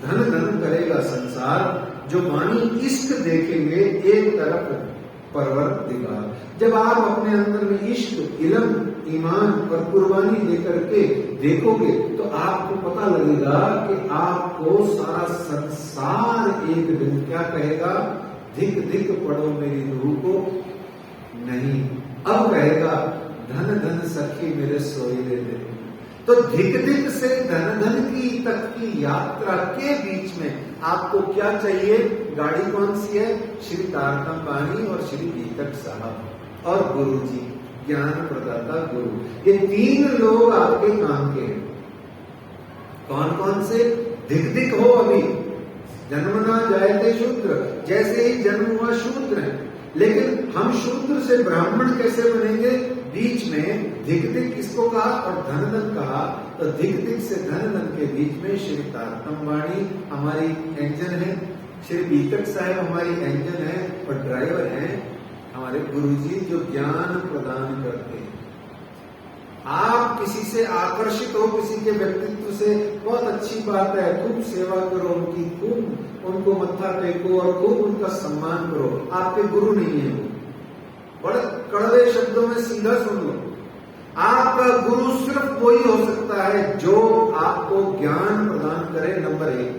धन धन करेगा संसार। जो वाणी इश्क देखेंगे एक तरफ परवरदिगार। जब आप अपने अंदर में इश्क, इल्म, ईमान और कुर्बानी लेकर के देखोगे तो आपको पता लगेगा कि आपको सारा संसार एक दिन क्या कहेगा? धिक धिक पढ़ो मेरी रूह को नहीं। अब कहेगा धन धन सखी मेरे सोईले दे। तो धिक धिक से धन धन की तक की यात्रा के बीच में आपको क्या चाहिए? गाड़ी कौन सी है? श्री तारतम बानी और श्री गीतक साहब और गुरु जी, ज्ञान प्रदाता गुरु। ये 3 लोग आपके काम के हैं। कौन कौन से? धिक धिक हो, अभी जन्मना जायते शूद्र, जैसे ही जन्म हुआ शूद्र है, लेकिन हम शूद्र से ब्राह्मण कैसे बनेंगे? बीच में धिक धिक किसको कहा और धन धन कहा, तो धिक धिक से धन धन के बीच में श्री तारतम वाणी हमारी इंजन है, श्री बीतक साहब हमारी इंजन है, और ड्राइवर है हमारे गुरुजी जो ज्ञान प्रदान करते हैं। आप किसी से आकर्षित हो, किसी के व्यक्तित्व से, बहुत अच्छी बात है, खूब सेवा करो उनकी, खूब उनको मत्था टेको और खूब उनका सम्मान करो। आपके गुरु नहीं है वो, बड़े कड़वे शब्दों में सीधा सुन लो, आपका गुरु सिर्फ वही हो सकता है जो आपको ज्ञान प्रदान करे, नंबर 1।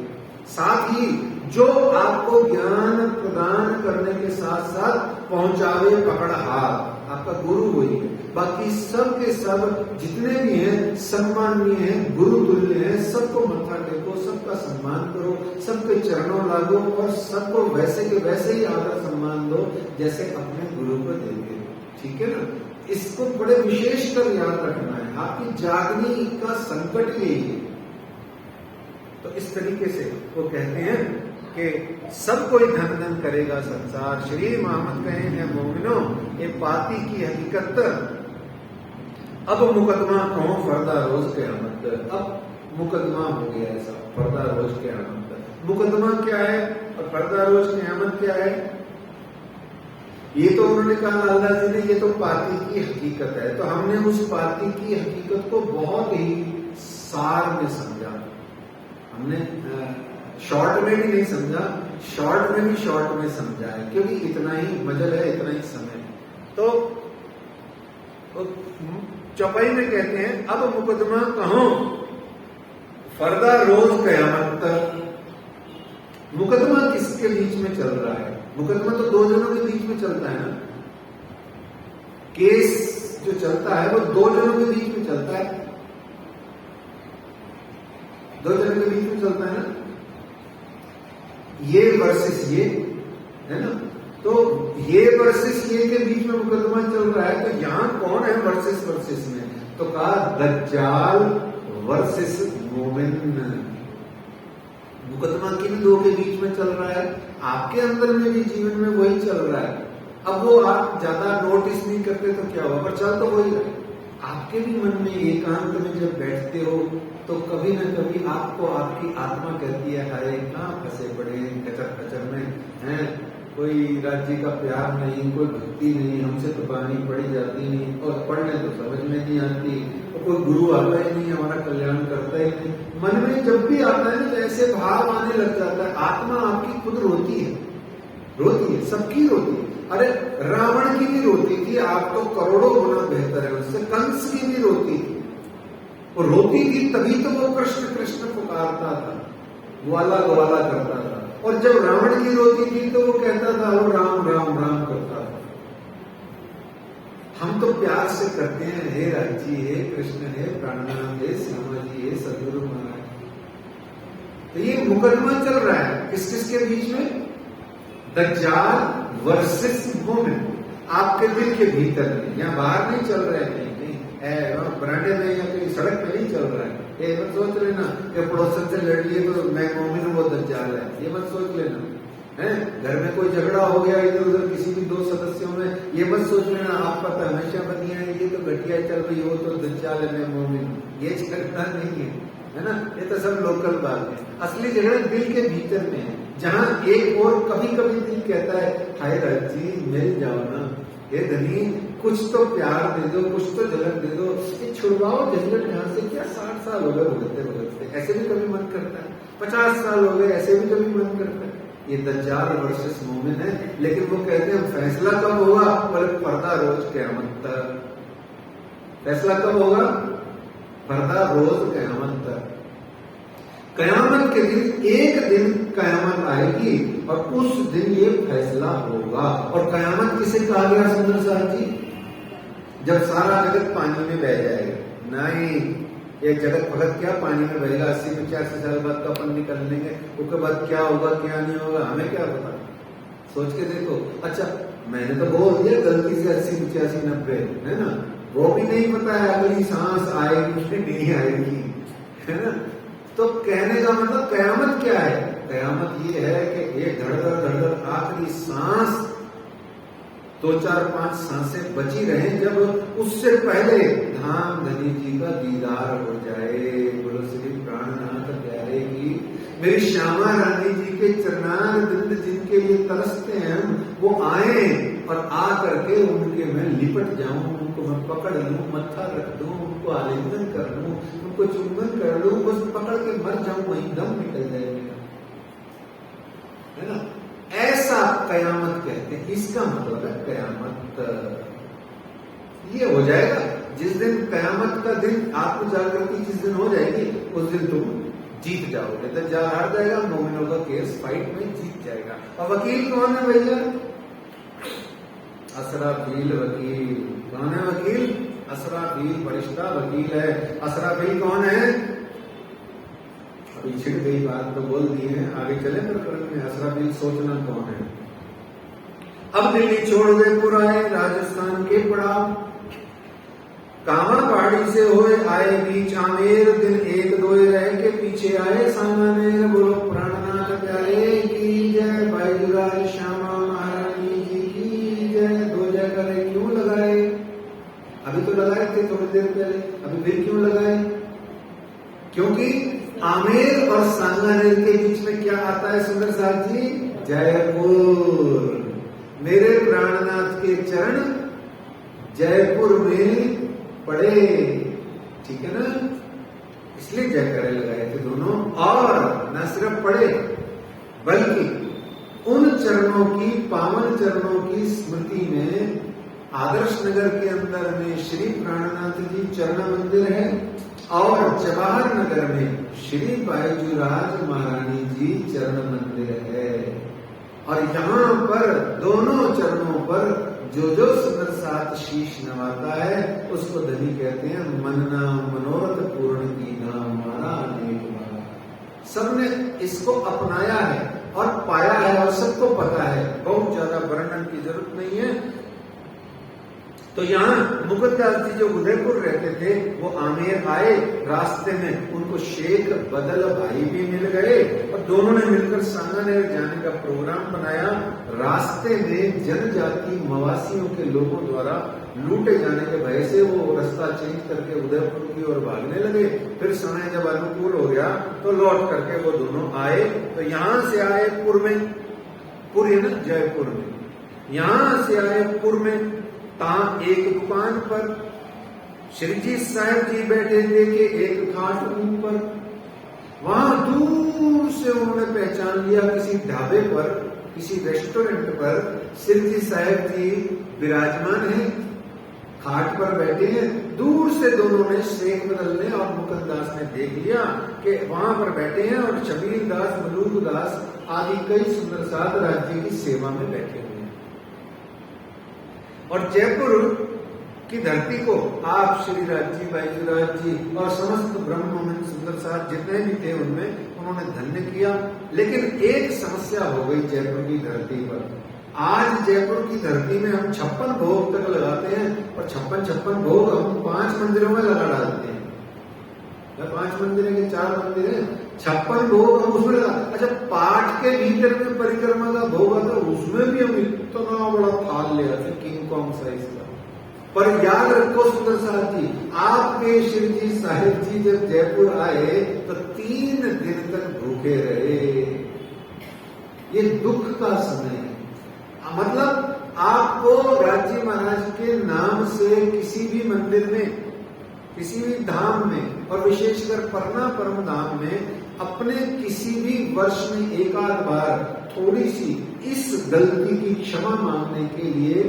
साथ ही जो आपको ज्ञान प्रदान करने के साथ साथ पहुंचावे पकड़ हाथ, आपका गुरु वही है। बाकी सब के सब जितने भी हैं सम्माननीय हैं, गुरु तुल्य हैं, सबको मत्था टेको, सबका सम्मान करो, सबके चरणों लागो और सबको वैसे के वैसे ही आदर सम्मान दो जैसे अपने गुरु को देंगे। ठीक है ना? इसको बड़े विशेष कर याद रखना है। आपकी जागनी का संकट यही है। तो इस तरीके से वो कहते हैं कि सब कोई धन धन करेगा संसार। श्री मोहम्मद कहे हैं मोमिनो ये पाती की हकीकत, अब मुकदमा कहो फरदा रोज क़यामत। अब मुकदमा हो गया ऐसा, फरदा रोज क़यामत। मुकदमा क्या है और फरदा रोज क़यामत क्या है? ये तो उन्होंने कहा अल्लाह जी ने ये तो पाती की हकीकत है, तो हमने उस पाती की हकीकत को बहुत ही सार में समझा। हमने शॉर्ट में भी नहीं समझा, शॉर्ट में भी शॉर्ट में समझा है, क्योंकि इतना ही मजल है, इतना ही समय। तो चौपाई में कहते हैं अब मुकदमा कहो फरदा रोज क़यामत। मुकदमा किसके बीच में चल रहा है? मुकदमा तो दो जनों के बीच में चलता है ना। केस जो चलता है वो दो जनों के बीच में चलता है, दो जनों के बीच में चलता है ना, ये वर्सेस ये, है ना? तो ये वर्सेस ये के बीच में मुकदमा चल रहा है। तो यहां कौन है वर्सेस वर्सेस में? तो कहा दज्जाल वर्सेस मोमिन। मुकदमा किन दो के बीच में चल रहा है? आपके अंदर में भी जीवन में वही चल रहा है। अब वो आप ज्यादा नोटिस नहीं करते तो क्या हुआ, पर चल तो वही रहा है। आपके भी मन में एकांत में जब बैठते हो तो कभी ना कभी आपको आपकी आत्मा कहती है हाय कहाँ फंसे पड़े कचर कचर में हैं, कोई राज्य का प्यार नहीं, कोई भक्ति नहीं, हमसे तो पानी पड़ी जाती नहीं और पढ़ने तो समझ में नहीं आती, और कोई गुरु आता ही नहीं, हमारा कल्याण करता ही नहीं। मन में जब भी आता है ना तो ऐसे भाव आने लग जाता है। आत्मा आपकी खुद रोती है, रोती है, सबकी रोती है। अरे रावण की भी रोती थी, आप तो करोड़ों गुना बेहतर है उससे। कंस की भी रोती थी, वो रोती थी तभी तो वो कृष्ण कृष्ण पुकारता था, ग्वाला ग्वाला करता था। और जब रावण की रोती थी तो वो कहता था वो राम राम राम करता था। हम तो प्यार से करते हैं हे राजी, हे कृष्ण, हे प्राणनाथ, हे श्यामा जी, हे सदगुरु महाराज। तो ये मुकदमा चल रहा है किस किस के बीच में? दज्जाल वर्सेस मोमिन। आपके दिल के भीतर में, यहाँ बाहर नहीं चल रहा है, नहीं बरांडे में या कहीं सड़क पे नहीं चल रहा है। ये मत सोच लेना कि पड़ोसन से लड़ लिए तो मैं मोमिन हूं वो दज्जाल है, ये मत सोच लेना। है घर में कोई झगड़ा हो गया इधर उधर किसी भी दो सदस्यों में, ये मत सोच लेना आपका तो हमेशा बनिया है, ये तो घटिया चल रही हो तो दज्जाल है मैं मोमिन हूं। ये झगड़ा नहीं है ना, ये तो सब लोकल बात है। असली झगड़ा दिल के भीतर में है, जहां एक और कभी कभी दिल कहता है हाय राजी मिल जाओ ना, ये धनी कुछ तो प्यार दे दो, कुछ तो झलक दे दो, ये छुड़वाओ झंझट यहाँ से। क्या 60 साल हो गए भुगतते भुगतते, ऐसे भी कभी मन करता है। 50 साल हो गए, ऐसे भी कभी मन करता है। ये दज्जाल वर्सेस मोमिन है। लेकिन वो कहते हैं फैसला कब होगा? पर पर्दा रोज क़यामत तक। फैसला कब होगा? पर्दा रोज क़यामत तक। कयामत के दिन एक दिन कयामत आएगी और उस दिन ये फैसला होगा। और कयामत किसे कहा गया सुंदर साहब जी? जब सारा जगत पानी में बह जाएगा। नहीं, ये जगत भगत क्या पानी में बहेगा? 80-85 साल बाद तो अपन निकल लेंगे, उसके बाद क्या होगा क्या नहीं होगा हमें क्या पता। सोच के देखो। अच्छा मैंने तो बोल दिया गलती से 80-85-90 है ना, वो भी नहीं पता है अगली सांस आएगी कि नहीं आएगी, है ना। तो कहने का मतलब कयामत क्या है? कयामत ये है कि एक धड़धड़ आखिरी सांस 2-4-5 सांसें बची रहे, जब उससे पहले धाम धनी जी का दीदार हो जाए। बोलो श्री प्राणनाथ प्यारे की, मेरी श्यामा रानी जी के चरणार बिंद जिनके लिए तरसते हैं, वो आए और आ करके उनके मैं लिपट जाऊं, उनको मैं पकड़ लूं, मत्था रख दूं, उनको आलिंगन कर लूं, उनको चुंबन कर लूं, बस पकड़ के मर जाऊं, वहीं दम निकल जाएगा, है ना। ऐसा कयामत कहते हैं। इसका मतलब है कयामत ये हो जाएगा जिस दिन कयामत का दिन, आत्म जागृति जिस दिन हो जाएगी उस दिन तुम जीत जाओगे। तो जा हार जाएगा, मोमिनों का केस फाइट में जीत जाएगा। और वकील कौन है भैया? असराफील वकील। कौन है वकील? असराफील फरिश्ता वकील है। असराफील कौन है? अभी छिड़ गई बात तो बोल दी है, आगे चले प्रकरण में। असराफील सोचना कौन है। अब दिल्ली छोड़ उदयपुर आए, राजस्थान के पड़ाव। कामड़ पहाड़ी से होए आए बीच आमेर, दिन एक दोए रह के पीछे आए सामने। बोलो प्राणनाथ प्यारे की जय, बाईराज श्यामा महारानी जी की जय। दो जयकारे क्यों लगाए? अभी तो लगाए थे थोड़ी देर पहले, अभी फिर क्यों लगाए? क्योंकि आमेर और सांगानेर के बीच में क्या आता है सुंदर साथ जी? जयपुर। मेरे प्राणनाथ के चरण जयपुर में पड़े, ठीक है ना, इसलिए जयकारे लगाए थे दोनों। और न सिर्फ पड़े बल्कि उन चरणों की, पावन चरणों की स्मृति में आदर्श नगर के अंदर में श्री प्राणनाथ जी चरण मंदिर है और जवाहर नगर में श्री बायजूराज महारानी जी चरण मंदिर है। और यहाँ पर दोनों चरणों पर जो जो सुंदर साथ शीश नवाता है उसको धनी कहते हैं। मनना मनोरथ पूर्ण की नाम हमारा अनेक बार। सबने इसको अपनाया है और पाया है और सबको पता है, बहुत ज्यादा वर्णन की जरूरत नहीं है। तो यहाँ मुकुंददास जी जो उदयपुर रहते थे वो आमेर आए, रास्ते में उनको शेख बदल भाई भी मिल गए और दोनों ने मिलकर सांगानेर जाने का प्रोग्राम बनाया। रास्ते में जनजाति मवासियों के लोगों द्वारा लूटे जाने के भय से वो रास्ता चेंज करके उदयपुर की ओर भागने लगे। फिर समय जब अनुकूल हो गया तो लौट करके वो दोनों आए। तो यहाँ से आए पुर में, पुर है ना जयपुर में, यहाँ से आए पुर में। एक दुकान पर श्री जी साहब जी बैठे थे कि एक खाट ऊपर। वहां दूर से उन्होंने पहचान लिया किसी ढाबे पर, किसी रेस्टोरेंट पर श्री जी साहब जी विराजमान हैं, खाट पर बैठे हैं। दूर से दोनों ने शेख बदल ने और मुकुंददास ने देख लिया कि वहां पर बैठे हैं और छबील दास, मलूक दास आदि कई सुंदर साध राज्य की सेवा में बैठे हुए हैं। और जयपुर की धरती को आप श्री राज जी, बाईजूराज जी और समस्त ब्रह्म में सुंदर साथ जितने भी थे उनमें उन्होंने धन्य किया। लेकिन एक समस्या हो गई जयपुर की धरती पर। आज जयपुर की धरती में हम 56 भोग तक लगाते हैं और 56 भोग हम 5 मंदिरों में लगा डालते हैं। 5 मंदिर है कि 4 मंदिर है, 56 भोग हम उसमें लगा। अच्छा, पाठ के भीतर में परिक्रमा का भोग आता है, उसमें भी हम इतना बड़ा थाल ले आते, किंग कॉन्ग साइज का। पर याद रखो सुंदर साथ जी, आपके श्री जी साहिब जी जब जयपुर आए तो 3 दिन तक भूखे रहे। ये दुख का समय है। मतलब आपको राज्य महाराज के नाम से किसी भी मंदिर में, किसी भी धाम में और विशेषकर परना परम धाम में अपने किसी भी वर्ष में एक आध बार थोड़ी सी इस गलती की क्षमा मांगने के लिए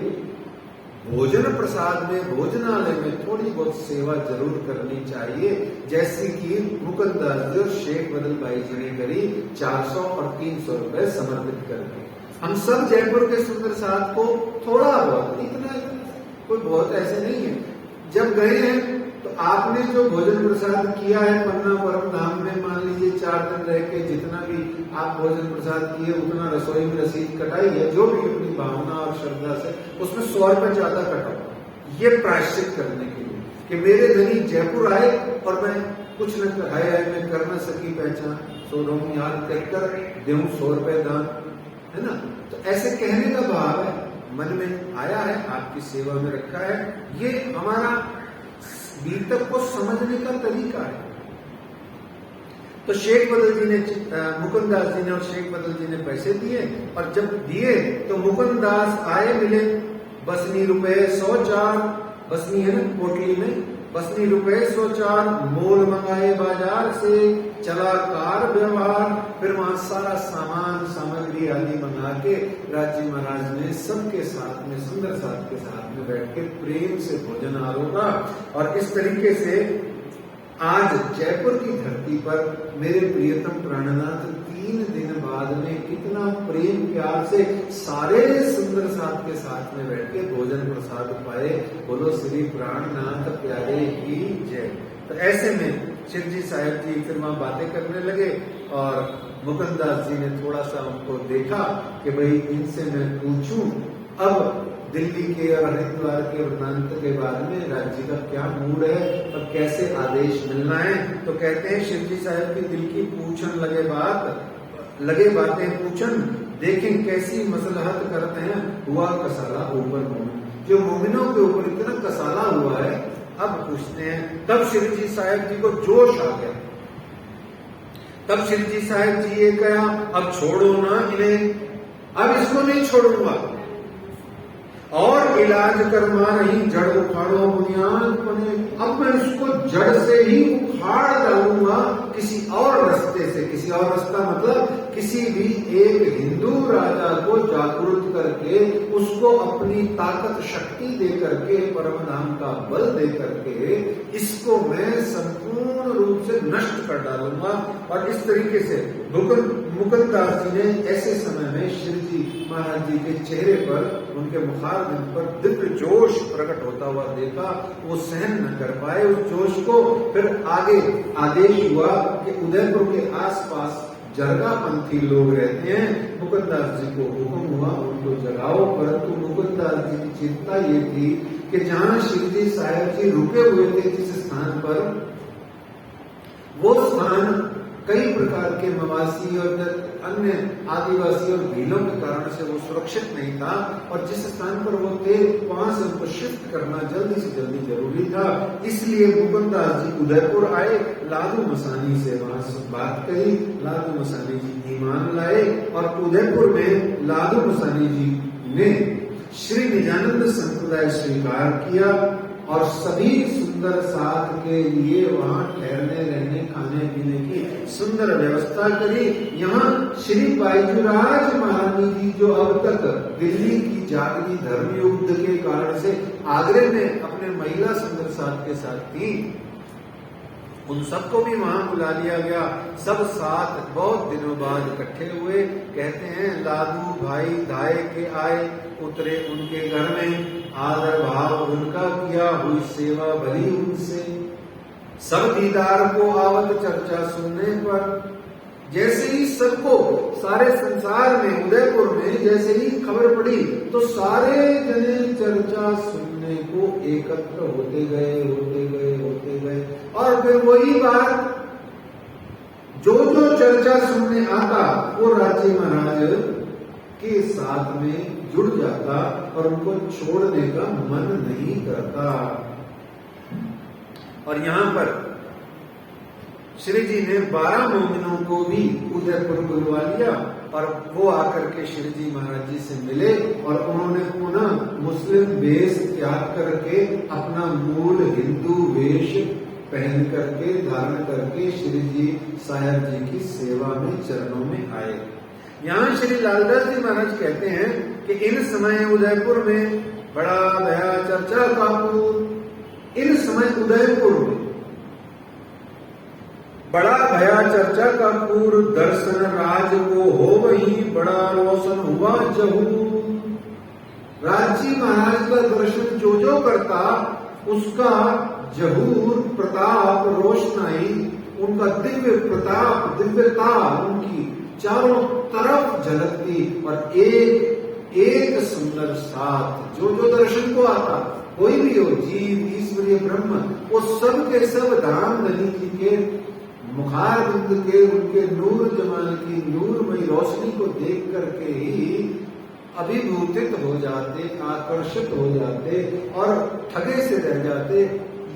भोजन प्रसाद में, भोजनालय में थोड़ी बहुत सेवा जरूर करनी चाहिए। जैसे कि मुकुंददास जी और शेख बदल भाई जी ने करी, 400 और 300 रुपए समर्पित करके। हम सब जयपुर के सुंदर साथ को थोड़ा बहुत, इतना कोई बहुत ऐसे नहीं है, जब गए हैं तो आपने जो भोजन प्रसाद किया है पन्ना परम धाम में, मान लीजिए 4 दिन रह के जितना भी आप भोजन प्रसाद किए उतना रसोई में रसीद कटाई है, जो भी अपनी भावना और श्रद्धा से, उसमें 100 रुपए ज्यादा कटाओ। ये प्रायश्चित करने के लिए कि मेरे धनी जयपुर आए और मैं कुछ न मैं कर न सकी पहचान, सो रोम याद कहकर देऊं 100 रुपए दान, है ना। तो ऐसे कहने का भाव है, मन में आया है, आपकी सेवा में रखा है। ये हमारा बीतक को समझने का तरीका है। तो शेख बदल जी ने, मुकुंददास जी ने और शेख बदल जी ने पैसे दिए और जब दिए तो मुकुंददास आए, मिले, बसनी रुपए 104, बसनी है ना पोटली में, बसनी रुपए 104 मोल मंगाए बाजार से, चला कार व्यवहार। फिर वहां सारा सामान सामग्री आदि मंगा के राज्य महाराज ने सबके साथ में, सुंदर साथ के साथ में बैठ के प्रेम से भोजन आरोगा। और इस तरीके से आज जयपुर की धरती पर मेरे प्रियतम प्राणनाथ 3 दिन बाद में कितना प्रेम प्यार से सारे सुंदर साथ के साथ में बैठ के भोजन प्रसाद पाए। बोलो श्री प्राणनाथ प्यारे की जय। तो ऐसे में शिव जी साहब जी फिर वहां बातें करने लगे और मुकुंददास जी ने थोड़ा सा उनको देखा कि भाई इनसे मैं पूछूं अब दिल्ली के और हरिद्वार के वृत्तांत के बारे में राज्य का क्या मूड है और कैसे आदेश मिलना है। तो कहते हैं शिव जी साहब की दिल की पूछन लगे बातें पूछन, देखें कैसी मसलहत करते हैं, हुआ कसाला ऊपर मोमिन। जो मोमिनों के ऊपर इतना कसाला हुआ है, अब पूछते हैं। तब शिव जी साहब जी को जोश आ गया। तब शिव जी साहब जी ये कहा, अब छोड़ो ना इन्हें, अब इसको नहीं छोड़ूंगा और इलाज करवा रही जड़ उखाड़ो बुनियाद बने। अब मैं इसको जड़ से ही उखाड़ डालूंगा किसी और रास्ते से। किसी और रास्ता मतलब किसी भी एक हिंदू राजा को जागरूक करके उसको अपनी ताकत शक्ति दे करके परम धाम का बल दे करके इसको मैं संपूर्ण रूप से नष्ट कर डालूंगा। और इस तरीके से मुकुंददास जी ने ऐसे समय में शिव जी महाराज जी के चेहरे पर उनके मुखारबिंद पर दिव्य जोश प्रकट होता हुआ देखा। वो सहन न कर पाए उस जोश को। फिर आगे आदेश हुआ कि उदयपुर के आसपास जरगापंथी लोग रहते हैं, मुकुंददास जी को हुक्म हुआ उनको जगाओ। परंतु मुकुंददास जी की चिंता ये थी कि जहां शिव जी साहब जी रुके हुए थे जिस स्थान पर, वो स्थान कई प्रकार के मवासी और अन्य आदिवासी और भीलों के कारण से वो सुरक्षित नहीं था। और जिस स्थान पर वो थे वहां से उनको शिफ्ट करना जल्दी से जल्दी जरूरी था। इसलिए मुकुंददास जी उदयपुर आए, लालू मसानी से वहां से बात करी। लालू मसानी जी ईमान लाए और उदयपुर में लालू मसानी जी ने श्री निजानंद संप्रदाय स्वीकार किया और सभी सुंदर साथ के लिए वहां ठहरने रहने खाने पीने की सुंदर व्यवस्था करी। यहाँ श्री बाईजूराज महारानी जी जो अब तक दिल्ली की जागरी धर्म युद्ध के कारण से आगरे में अपने महिला सुंदर साथ के साथ थी, उन सबको भी वहां बुला लिया गया। सब साथ बहुत दिनों बाद इकट्ठे हुए। कहते हैं लालू भाई धाये के आए, उतरे उनके घर में, आदर भाव उनका किया, हुई सेवा भली उनसे। सब दीदार को आवत चर्चा सुनने पर, जैसे ही सबको सारे संसार में उदयपुर में जैसे ही खबर पड़ी तो सारे जने चर्चा सुनने को एकत्र होते गए। और फिर वही बात, जो चर्चा सुनने आता वो राज्य महाराज के साथ में जुड़ जाता और उनको छोड़ने का मन नहीं करता। और यहाँ पर श्री जी ने 12 मोमिनों को भी उदयपुर बुलवा लिया और वो आकर के श्री जी महाराज जी से मिले और उन्होंने पुनः मुस्लिम वेश त्याग करके अपना मूल हिंदू वेश पहन करके धारण करके श्री जी साहब जी की सेवा में चरणों में आए। यहाँ श्री लालदास जी महाराज कहते हैं कि इन समय उदयपुर में बड़ा भया चर्चा का पूर। इन समय उदयपुर में बड़ा भया चर्चा का पूर, दर्शन राज को हो वही बड़ा रोशन हुआ जहू। राजी महाराज का दर्शन जो करता उसका जहूर प्रताप रोशनाई, उनका दिव्य प्रताप दिव्यता उनकी चारों तरफ झलकती। और एक सुंदर साथ जो दर्शन को आता, कोई भी हो, जीव ईश्वरीय ब्रह्म, वो सब के सब धाम धनी जी के मुखारबिंद के उनके नूर जमाल की नूरमयी रोशनी को देख करके ही अभिभूतित हो जाते, आकर्षित हो जाते और ठगे से रह जाते।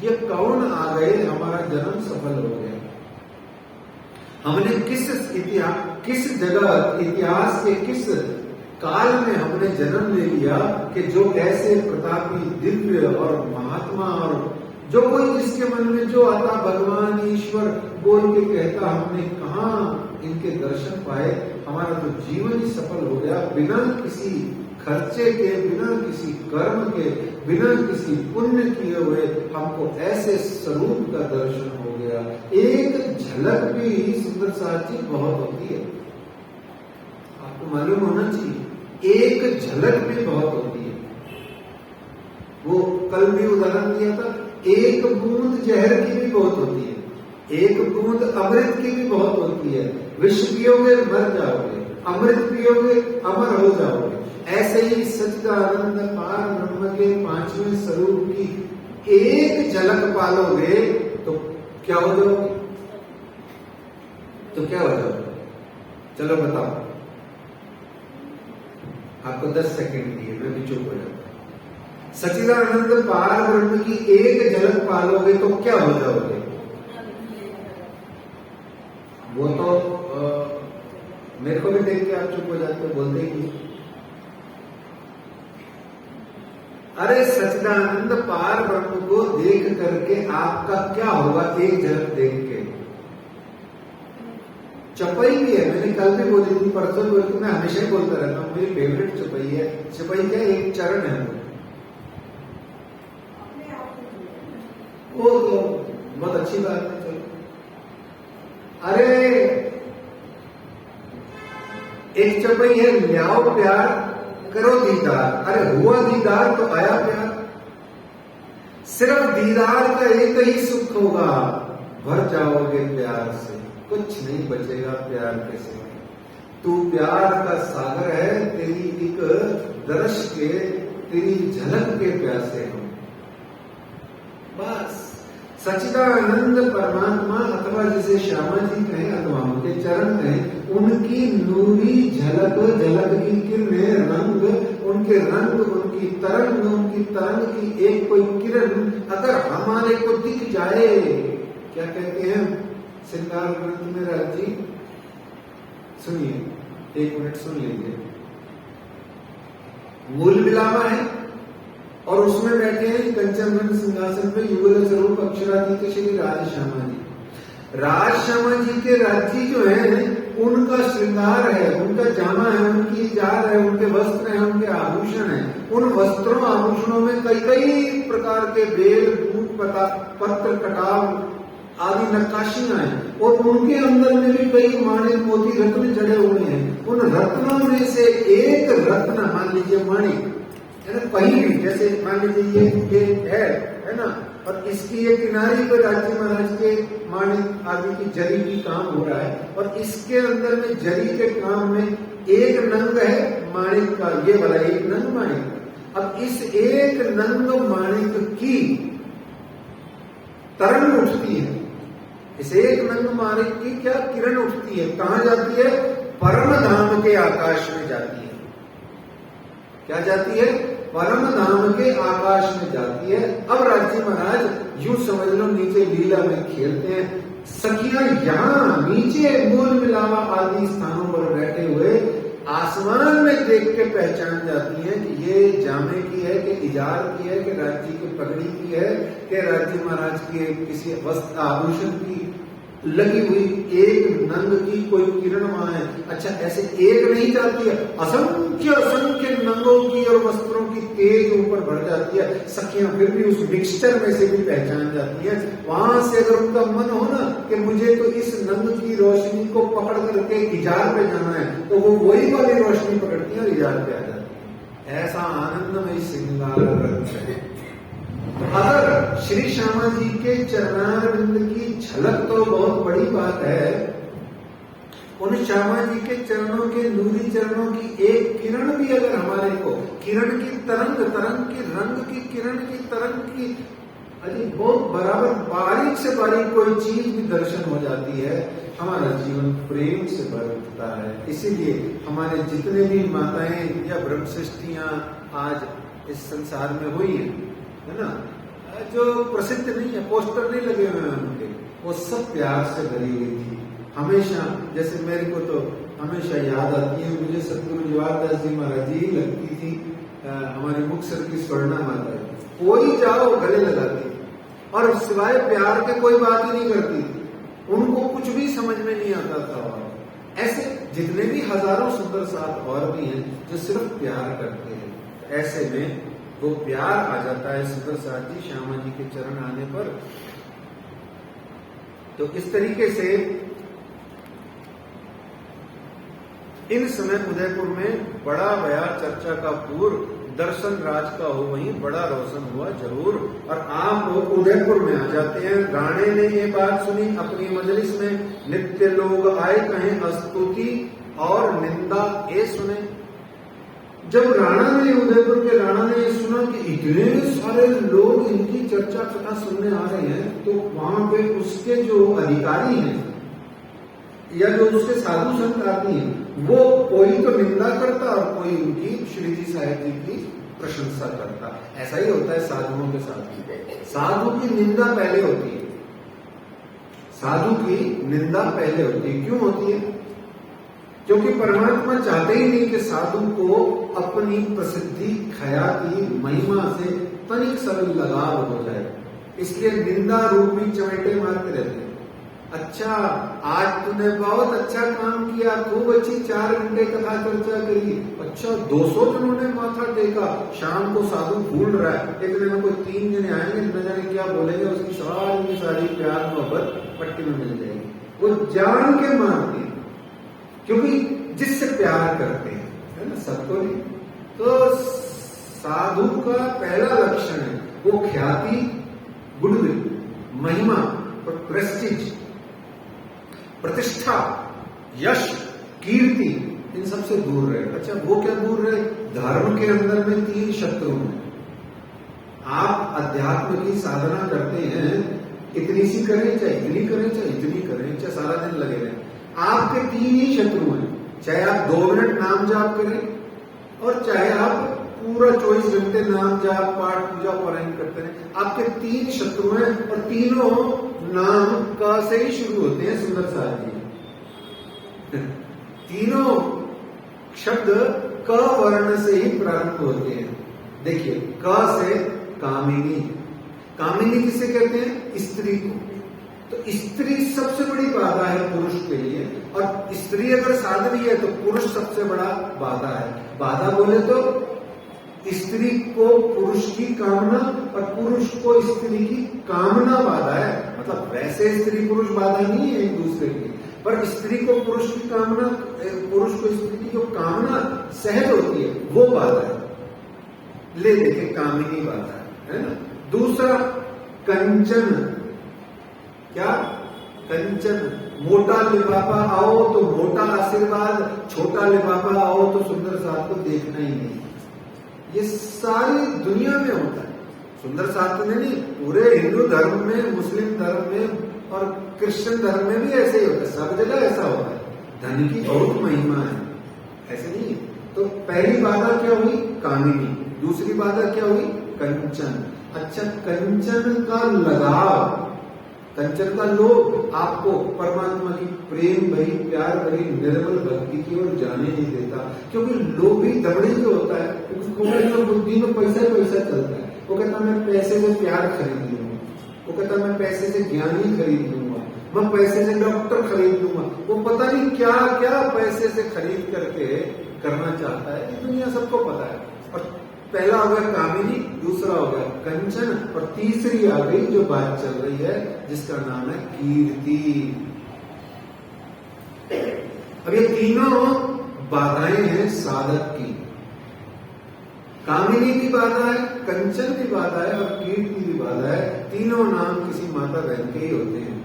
ये कौन आ गए, हमारा जन्म सफल हो गया। हमने किस जगह इतिहास के किस काल में हमने जन्म ले लिया कि जो ऐसे प्रतापी दिव्य और महात्मा और जो कोई जिसके मन में जो आता भगवान ईश्वर बोल के कहता, हमने कहाँ इनके दर्शन पाए। हमारा तो जीवन ही सफल हो गया बिना किसी खर्चे के, बिना किसी कर्म के, बिना किसी पुण्य किए हुए हमको ऐसे स्वरूप का दर्शन हो गया। एक झलक भी सुंदर साथी बहुत होती है, आपको मालूम होना चाहिए, एक झलक भी बहुत होती है। वो कल भी उदाहरण दिया था, एक बूंद जहर की भी बहुत होती है, एक बूंद अमृत की भी बहुत होती है। विष पियोगे मर जाओगे, अमृत पियोगे अमर हो जाओगे। ऐसे ही सच्चिदानंद पार ब्रह्म के पांचवें स्वरूप की एक झलक पालोगे तो क्या हो जाओगे? तो क्या हो जाओगे? चलो बताओ, आपको 10 सेकंड दिए, मैं भी चुप हो जाऊंगा। सच्चिदानंद पार ब्रह्म की एक झलक पालोगे तो क्या हो जाओगे? वो तो मेरे को भी देख के आप चुप हो जाते हो, बोलते ही नहीं। अरे सच्चिदानंद पार ब्रह्म को देख करके आपका क्या होगा? एक झलक देख के चपाई भी है, मैंने कल भी बोली थी, परसों बोली थी, मैं हमेशा ही बोलता रहता हूँ, मेरी फेवरेट चपाई है। चपाई क्या? एक चरण है वो तो बहुत अच्छी बात है। चलो, अरे एक चपाई है, लियाओ प्यार करो दीदार। अरे हुआ दीदार तो आया प्यार। सिर्फ दीदार का एक ही सुख होगा, भर जाओगे प्यार से, कुछ नहीं बचेगा प्यार के सिवा। तू प्यार का सागर है, तेरी एक दर्श के, तेरी झलक के प्यासे हो। बस सच्चिदानंद परमात्मा, अथवा जिसे श्यामा जी कहें अथवा उनके चरण कहें, उनकी नूरी झलक, झलक की किरणें, रंग, उनके रंग, उनकी तरंग की एक कोई किरण अगर हमारे को दिख जाए, क्या कहते हैं श्रृंगार ग्रंथ में राज जी, सुनिए, 1 मिनट सुन लीजिए। मूल मिलावा है और उसमें बैठे हैं कंचन रंग सिंहासन पे युगल स्वरूप अक्षरातीत श्री राज श्यामा जी। राज श्यामा जी के राज्य जो है उनका श्रृंगार है, उनका जामा है, उनकी जार है, उनके वस्त्र हैं, उनके आभूषण हैं। उन वस्त्रों आभूषणों में कई कई प्रकार के बेल, फूल, पत्र, कटाव आदि नक्काशियां हैं और उनके अंदर में भी कई माणिक, मोती, रत्न जड़े हुए हैं। उन रत्नों में से एक रत्न, मान लीजिए माणिक है ना, कहीं भी, जैसे मान लीजिए ये है ना, और इसकी ये किनारी पर राजी महाराज के माणिक आदि की जरी की काम हो रहा है और इसके अंदर में जरी के काम में एक नंग है माणिक का, ये वाला एक नंग माणिक। अब इस एक नंग माणिक की तरंग उठती है, इस एक नंग माणिक की क्या किरण उठती है, कहां जाती है? परम धाम के आकाश में जाती है। क्या जाती है? परम धाम के आकाश में जाती है। अब राजी महाराज यूं समझ लो नीचे लीला में खेलते हैं, सखियां यहां नीचे मूल मिलावा आदि स्थानों पर बैठे हुए आसमान में देख के पहचान जाती हैं कि ये जामे की है, कि इजार की है, कि राज्य की पगड़ी की है, कि राज्य महाराज के किसी वस्त्र आभूषण की लगी हुई एक नंग की कोई किरण वहां है। अच्छा, ऐसे एक नहीं जाती है, असंख्य असंख्य नंगों की और वस्त्रों की तेज ऊपर बढ़ जाती है। सखियां फिर भी उस मिक्सचर में से भी पहचान जाती है। वहां से अगर उनका मन हो ना कि मुझे तो इस नंग की रोशनी को पकड़ करके इजार पे जाना है, तो वो वही वाली रोशनी पकड़ती है और इजार पे आ जाती है। ऐसा आनंदमय श्रृंगार है। अगर श्री श्यामा जी के चरणारविंद की झलक तो बहुत बड़ी बात है, उन श्यामा जी के चरणों के नूरी चरणों की एक किरण भी अगर हमारे को, किरण की तरंग, तरंग की रंग की किरण की तरंग की, अरे बहुत बराबर बारीक से बारीक कोई चीज भी दर्शन हो जाती है, हमारा जीवन प्रेम से भर उठता है। इसीलिए हमारे जितने भी माताएं या ब्रह्मश्रेष्ठियां आज इस संसार में हुई है ना, जो प्रसिद्ध नहीं है, पोस्टर नहीं लगे हुए हैं उनके, वो सब प्यार से भरी हुई थी। हमेशा, जैसे मेरे को तो हमेशा याद आती है, मुझे सतगुरु जवाहरदास जी महाराज जी लगती थी, हमारे मुक्तसर की स्वर्णा माता, कोई जाओ गले लगाती और सिवाय प्यार के कोई बात ही नहीं करती, उनको कुछ भी समझ में नहीं आता था। ऐसे जितने भी हजारों सुंदर साथ और भी हैं जो सिर्फ प्यार करते हैं, ऐसे में वो प्यार आ जाता है सुंदर साथ जी श्यामा जी के चरण आने पर। तो इस तरीके से इन समय उदयपुर में बड़ा भया चर्चा का पूर्व, दर्शन राज का हो वहीं बड़ा रोशन हुआ जरूर। और आप लोग उदयपुर में आ जाते हैं। राणे ने ये बात सुनी अपनी मजलिस में, नित्य लोग आए कहें स्तुति और निंदा ये सुने। जब राणा ने, उदयपुर के राणा ने ये सुना कि इतने सारे लोग इनकी चर्चा कथा सुनने आ रहे हैं, तो वहां पे उसके जो अधिकारी हैं या जो उसके साधु संत आदमी हैं, वो कोई तो निंदा करता और कोई उनकी श्री जी साहिब जी की प्रशंसा करता। ऐसा ही होता है साधुओं के साथ। साधु की निंदा पहले होती है, साधु की निंदा पहले होती है। क्यों होती है? क्योंकि परमात्मा चाहते ही नहीं कि साधु को अपनी प्रसिद्धि, ख्याति, महिमा से तनिक सा भी लगाव हो जाए, इसलिए निंदा रूपी चमेटे मारते रहते हैं। अच्छा, आज तूने बहुत अच्छा काम किया, खूब अच्छी 4 घंटे कथा चर्चा करी। अच्छा, 200 जनों ने माथा टेका, शाम को साधु भूल रहा है, एक दिन में कोई 3 जने आएंगे, न जाने क्या बोलेंगे, उसकी सारी प्यार मोहब्बत पट्टी में मिल जाएगी। वो जान के मारते हैं, क्योंकि जिससे प्यार करते हैं, है ना, सबको नहीं। तो साधु का पहला लक्षण है वो ख्याति, गुडविल, महिमा और प्रेस्टीज, प्रतिष्ठा, यश, कीर्ति, इन सबसे दूर रहे। अच्छा, वो क्या दूर रहे? धर्म के अंदर में 3 शत्रु हैं। आप अध्यात्म की साधना करते हैं, इतनी सी करें चाहे इतनी करें चाहे इतनी करें चाहे सारा दिन लगे रहें, आपके 3 ही शत्रु हैं। चाहे आप 2 मिनट नाम जाप करें और चाहे आप पूरा 24 घंटे नाम जाप, पाठ, पूजा, पारायण करते हैं, आपके 3 शत्रु हैं और तीनों नाम का से ही शुरू होते हैं। सुंदर साथ जी तीनों शब्द क वर्ण से ही प्रारंभ होते हैं। देखिए, क से कामिनी। कामिनी किसे कहते हैं? स्त्री को। तो स्त्री सबसे बड़ी बाधा है पुरुष के लिए, और स्त्री अगर साध्वी है तो पुरुष सबसे बड़ा बाधा है। बाधा बोले तो स्त्री को पुरुष की कामना और पुरुष को स्त्री की कामना बाधा है। मतलब वैसे स्त्री पुरुष बाधा नहीं है एक दूसरे की, पर स्त्री को पुरुष की कामना, पुरुष को स्त्री की जो कामना सहज होती है वो बाधा है। ले देखे कामिनी बाधा है ना। दूसरा कंचन। क्या? कंचन। मोटा लिफाफा आओ तो मोटा आशीर्वाद, छोटा लिफाफा आओ तो सुंदर साथ को देखना ही नहीं। ये सारी दुनिया में होता है। सुंदर साथ में नहीं, पूरे हिंदू धर्म में, मुस्लिम धर्म में और क्रिश्चियन धर्म में भी ऐसे ही होता है। सब जगह ऐसा होता है। धन की बहुत महिमा है, ऐसे नहीं है। तो पहली बाधा क्या हुई? कामिनी। दूसरी बाधा क्या हुई? कंचन। अच्छा, कंचन का लगाव, कंचन का लोभ आपको परमात्मा की प्रेम भरी, प्यार भरी, निर्मल भक्ति की ओर जाने नहीं देता। क्योंकि लोभी दबड़ी जो होता है, उसको बुद्धि में पैसा ही पैसा चलता है। वो कहता मैं पैसे से प्यार खरीद लूंगा, वो कहता मैं पैसे से ज्ञानी खरीद लूंगा, मैं पैसे से डॉक्टर खरीद लूंगा। वो पता नहीं क्या क्या पैसे से खरीद करके करना चाहता है। ये दुनिया सबको पता है। और पहला हो गया कामिनी, दूसरा हो गया कंचन, और तीसरी आ गई जो बात चल रही है जिसका नाम है कीर्ति। अब ये तीनों बाधाएं हैं साधक की। कामिनी की बाधा है, कंचन की बाधा है और कीर्ति की बाधा है। तीनों नाम किसी माता बहन के ही होते हैं,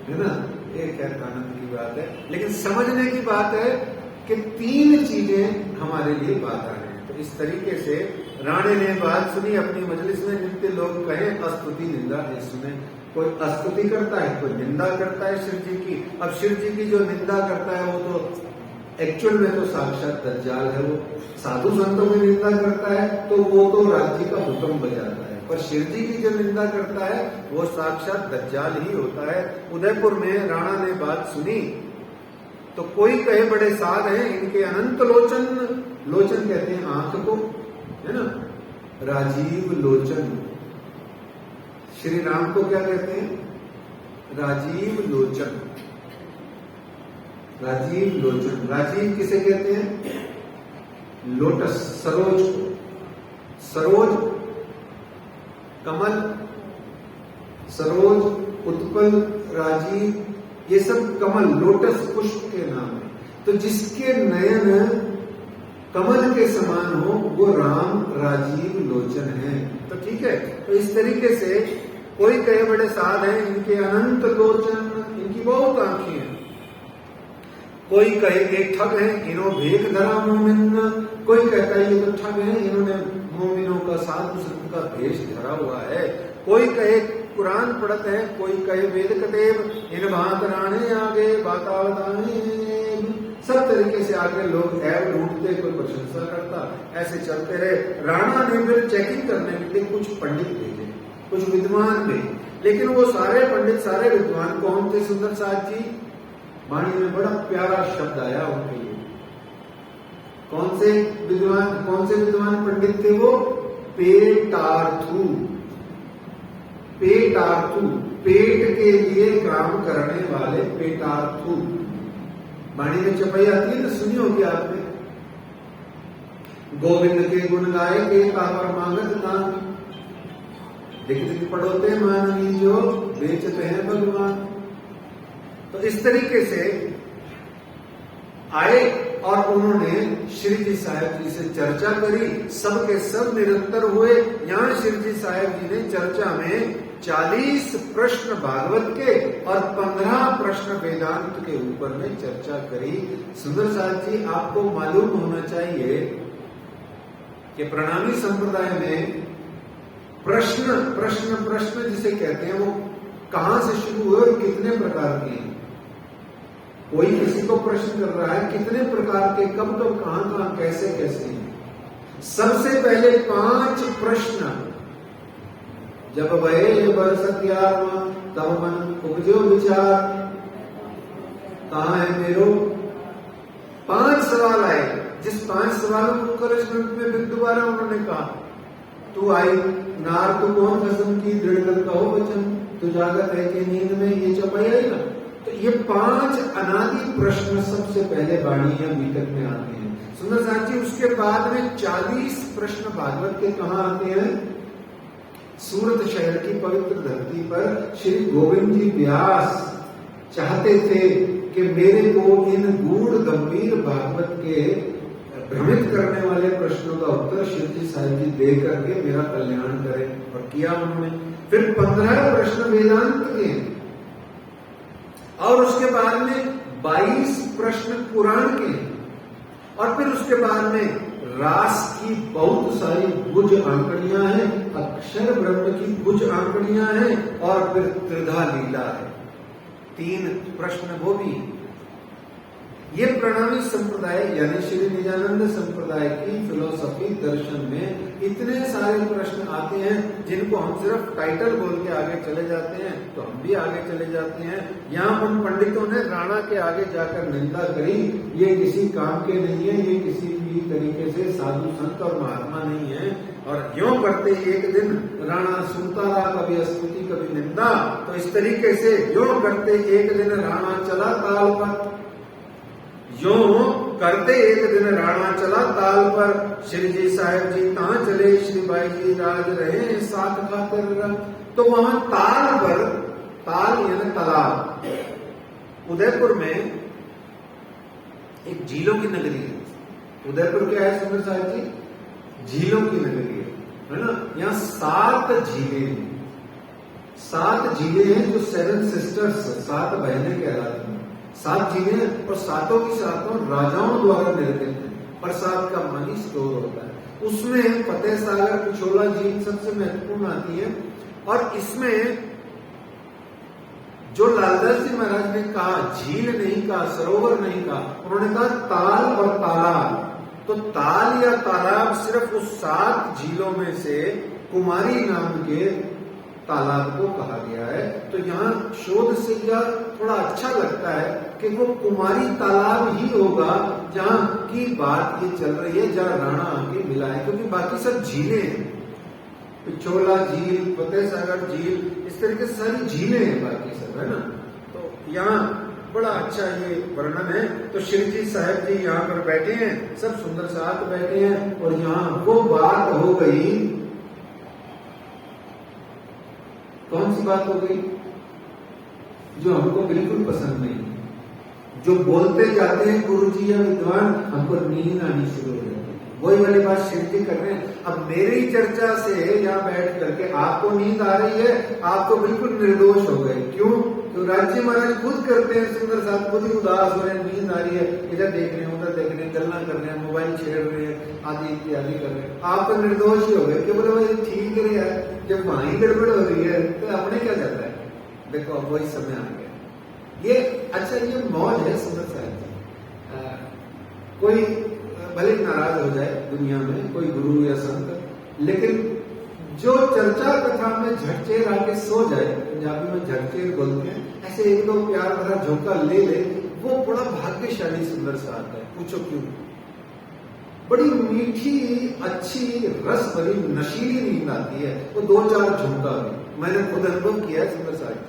है ना। ये खैर आनंद की बात है, लेकिन समझने की बात है कि 3 चीजें हमारे लिए बाधा है। तो इस तरीके से राणे ने बात सुनी अपनी मजलिस में। नित्य लोग कहें स्तुति निंदा ये सुने। कोई स्तुति करता है, कोई निंदा करता है शिव जी की। अब शिव जी की जो निंदा करता है वो तो एक्चुअल में तो साक्षात दज्जाल है। वो साधु संतों की निंदा करता है तो वो तो राज्य का हुक्म बजाता है, पर शिव जी की जो निंदा करता है वो साक्षात दज्जाल ही होता है। उदयपुर में राणा ने बात सुनी तो कोई कहे बड़े साध हैं, इनके अनंत लोचन, लोचन कहते हैं आंख को, है ना, राजीव लोचन। श्री राम को क्या कहते हैं? राजीव लोचन। राजीव लोचन। राजीव किसे कहते हैं? लोटस, सरोज को। सरोज, कमल, सरोज, उत्पल, राजीव, ये सब कमल, लोटस पुष्प के नाम है। तो जिसके नयन कमल के समान हो वो राम राजीव लोचन है। तो ठीक है, तो इस तरीके से कोई कहे बड़े साध हैं, इनके अनंत लोचन, इनकी बहुत आंखें हैं। कोई कहे एक ठग है, इन्हों भेख धरा मोमिन। कोई कहता है ये तो ठग है, इन्होंने मोमिनों का, साधु संत का भेष धरा हुआ है। कोई कहे कुरान पढ़त है, कोई कहे वेद कतेब, इन भात राणे आगे बातावताने। सब तरीके से आगे लोग ऐब ढूंढते, कोई प्रशंसा करता, ऐसे चलते रहे। राणा ने फिर चेकिंग करने के लिए कुछ पंडित भेजे, कुछ विद्वान भेजे, लेकिन वो सारे पंडित, सारे विद्वान कौन थे? सुंदर साथ जी वाणी में बड़ा प्यारा शब्द आया उनके लिए। कौन से विद्वान पंडित थे वो? पेटार्थु। पेटार्थु, पेट के लिए काम करने वाले पेटार्थु। वाणी में चपाई आती है ना, सुनी होगी आपने। गोविंद के गुण गाए के कापर मांगत दान, दिख पड़ोते मानवी जो बेचते हैं भगवान। तो इस तरीके से आए और उन्होंने श्री जी साहब जी से चर्चा करी, सबके सब निरंतर हुए। यहाँ श्री जी साहब जी ने चर्चा में 40 प्रश्न भागवत के और 15 प्रश्न वेदांत के ऊपर में चर्चा करी। सुंदर साथ जी, आपको मालूम होना चाहिए कि प्रणामी संप्रदाय में प्रश्न प्रश्न प्रश्न जिसे कहते हैं वो कहां से शुरू हुए और कितने प्रकार के हैं। कोई किसी को प्रश्न कर रहा है, कितने प्रकार के, कब कब, कहां कहां, कैसे कैसे हैं। सबसे पहले 5 प्रश्न। जब वहे बरस ग्यारहवां तब मन उपजो विचार, कहां है मेरो। 5 सवाल आए, जिस 5 सवालों को कृष्ण में फिर दोबारा उन्होंने कहा, तू आई नार तू कौन कसम की, दृढ़ कहो वचन, तू जागत है कि नींद में, ये चपाई आई ना। तो ये 5 अनादि प्रश्न सबसे पहले वाणी या मीटक में आते हैं। सुंदर साथ जी, उसके बाद में 40 प्रश्न भागवत के कहां आते हैं? सूरत शहर की पवित्र धरती पर श्री गोविंद जी व्यास चाहते थे कि मेरे को इन गूढ़ गंभीर भागवत के भ्रमित करने वाले प्रश्नों का उत्तर श्री जी साहब जी दे करके मेरा कल्याण करें, और किया उन्होंने। फिर 15 प्रश्न वेदांत के, और उसके बाद में 22 प्रश्न पुराण के, और फिर उसके बाद में रास की बहुत सारी बुझ आंकड़ियां हैं, अक्षर ब्रह्म की बुझ आंकड़ियां हैं, और फिर त्रिधा लीला है। 3 प्रश्न वो भी। ये प्रणामी संप्रदाय यानी श्री निजानंद संप्रदाय की फिलोसफी दर्शन में इतने सारे प्रश्न आते हैं जिनको हम सिर्फ टाइटल बोल के आगे चले जाते हैं, तो हम भी आगे चले जाते हैं। यहाँ उन पंडितों ने राणा के आगे जाकर निंदा करी, ये किसी काम के नहीं है, ये किसी भी तरीके से साधु संत और महात्मा नहीं है। और यूं करते एक दिन राणा सुनता रहा, कभी स्तुति कभी निंदा। तो इस तरीके से यूं करते एक दिन राणा चला ताल पर, यूं करते एक दिन राणा चला ताल पर, श्री जी साहब जी कहां चले, श्री भाई जी राज रहे साथ खातिर। तो वहां ताल पर, ताल यानी तालाब, उदयपुर में एक झीलों की नगरी है। उदयपुर क्या है सुंदर साहब जी? झीलों की नगरी है ना। यहाँ 7 झीलें हैं। 7 झीलें हैं जो 7 सिस्टर्स, 7 बहनें कहलाती हैं। 7 झीलें, और सातों की सातों राजाओं द्वारा निर्मित है। प्रसाद का मनी स्टोर होता है। उसमें फतेह सागर, पिछोला झील सबसे महत्वपूर्ण आती है। और इसमें जो लालदास जी महाराज ने कहा, झील नहीं कहा, सरोवर नहीं कहा, उन्होंने कहा ताल और तालाब। तो ताल या तालाब सिर्फ उस 7 झीलों में से कुमारी नाम के तालाब को कहा गया है। तो यहाँ शोध से यह थोड़ा अच्छा लगता है कि वो कुमारी तालाब ही होगा जहाँ की बात ये चल रही है, जहाँ राणा आके मिला है, क्योंकि बाकी सब झीलें हैं। पिछोला झील, फतेह सागर झील, इस तरीके से सारी झीलें हैं बाकी सब, है ना। तो यहाँ बड़ा अच्छा ये वर्णन है। तो श्री जी साहब जी यहाँ पर बैठे हैं, सब सुंदर साथ बैठे हैं, और यहाँ वो बात हो गई। कौन सी बात हो गई? जो हमको बिल्कुल पसंद नहीं, जो बोलते जाते हैं गुरु जी या विद्वान, हमको नींद आनी शुरू हो जाती है। वही वाली बात शिव जी कर रहे हैं। अब मेरी चर्चा से यहाँ बैठ करके आपको नींद आ रही है, आप तो बिल्कुल निर्दोष हो गए। क्यों? तो राज्य महाराज खुद करते हैं सुंदर साथ, खुद ही उदास हो रहे हैं, नींद आ रही है, इधर देख रहे हैं, उधर देख रहे हैं, गलना कर रहे हैं, मोबाइल छेड़ रहे हैं, आदि इत्यादि कर रहे हैं। आप तो निर्दोष ही हो गए कि बोले भाई ठीक है, जब वहां गड़बड़ हो रही है तो अपने क्या जाता है। देखो अब वही समय आ गया। ये अच्छा, ये मौज है सुंदर साहब जी। कोई भले नाराज हो जाए दुनिया में, कोई गुरु या संत, लेकिन जो चर्चा कथा में झटचेर आके सो जाए, पंजाबी में झटचेर बोलते हैं, ऐसे एक दो प्यार भरा झोंका ले ले, वो बड़ा भाग्यशाली सुंदर साथ है। पूछो क्यों? बड़ी मीठी, अच्छी, रस भरी, नशीली नींद आती है वो 2-4 झोंका में। मैंने खुद अनुभव किया है सुंदर साथ।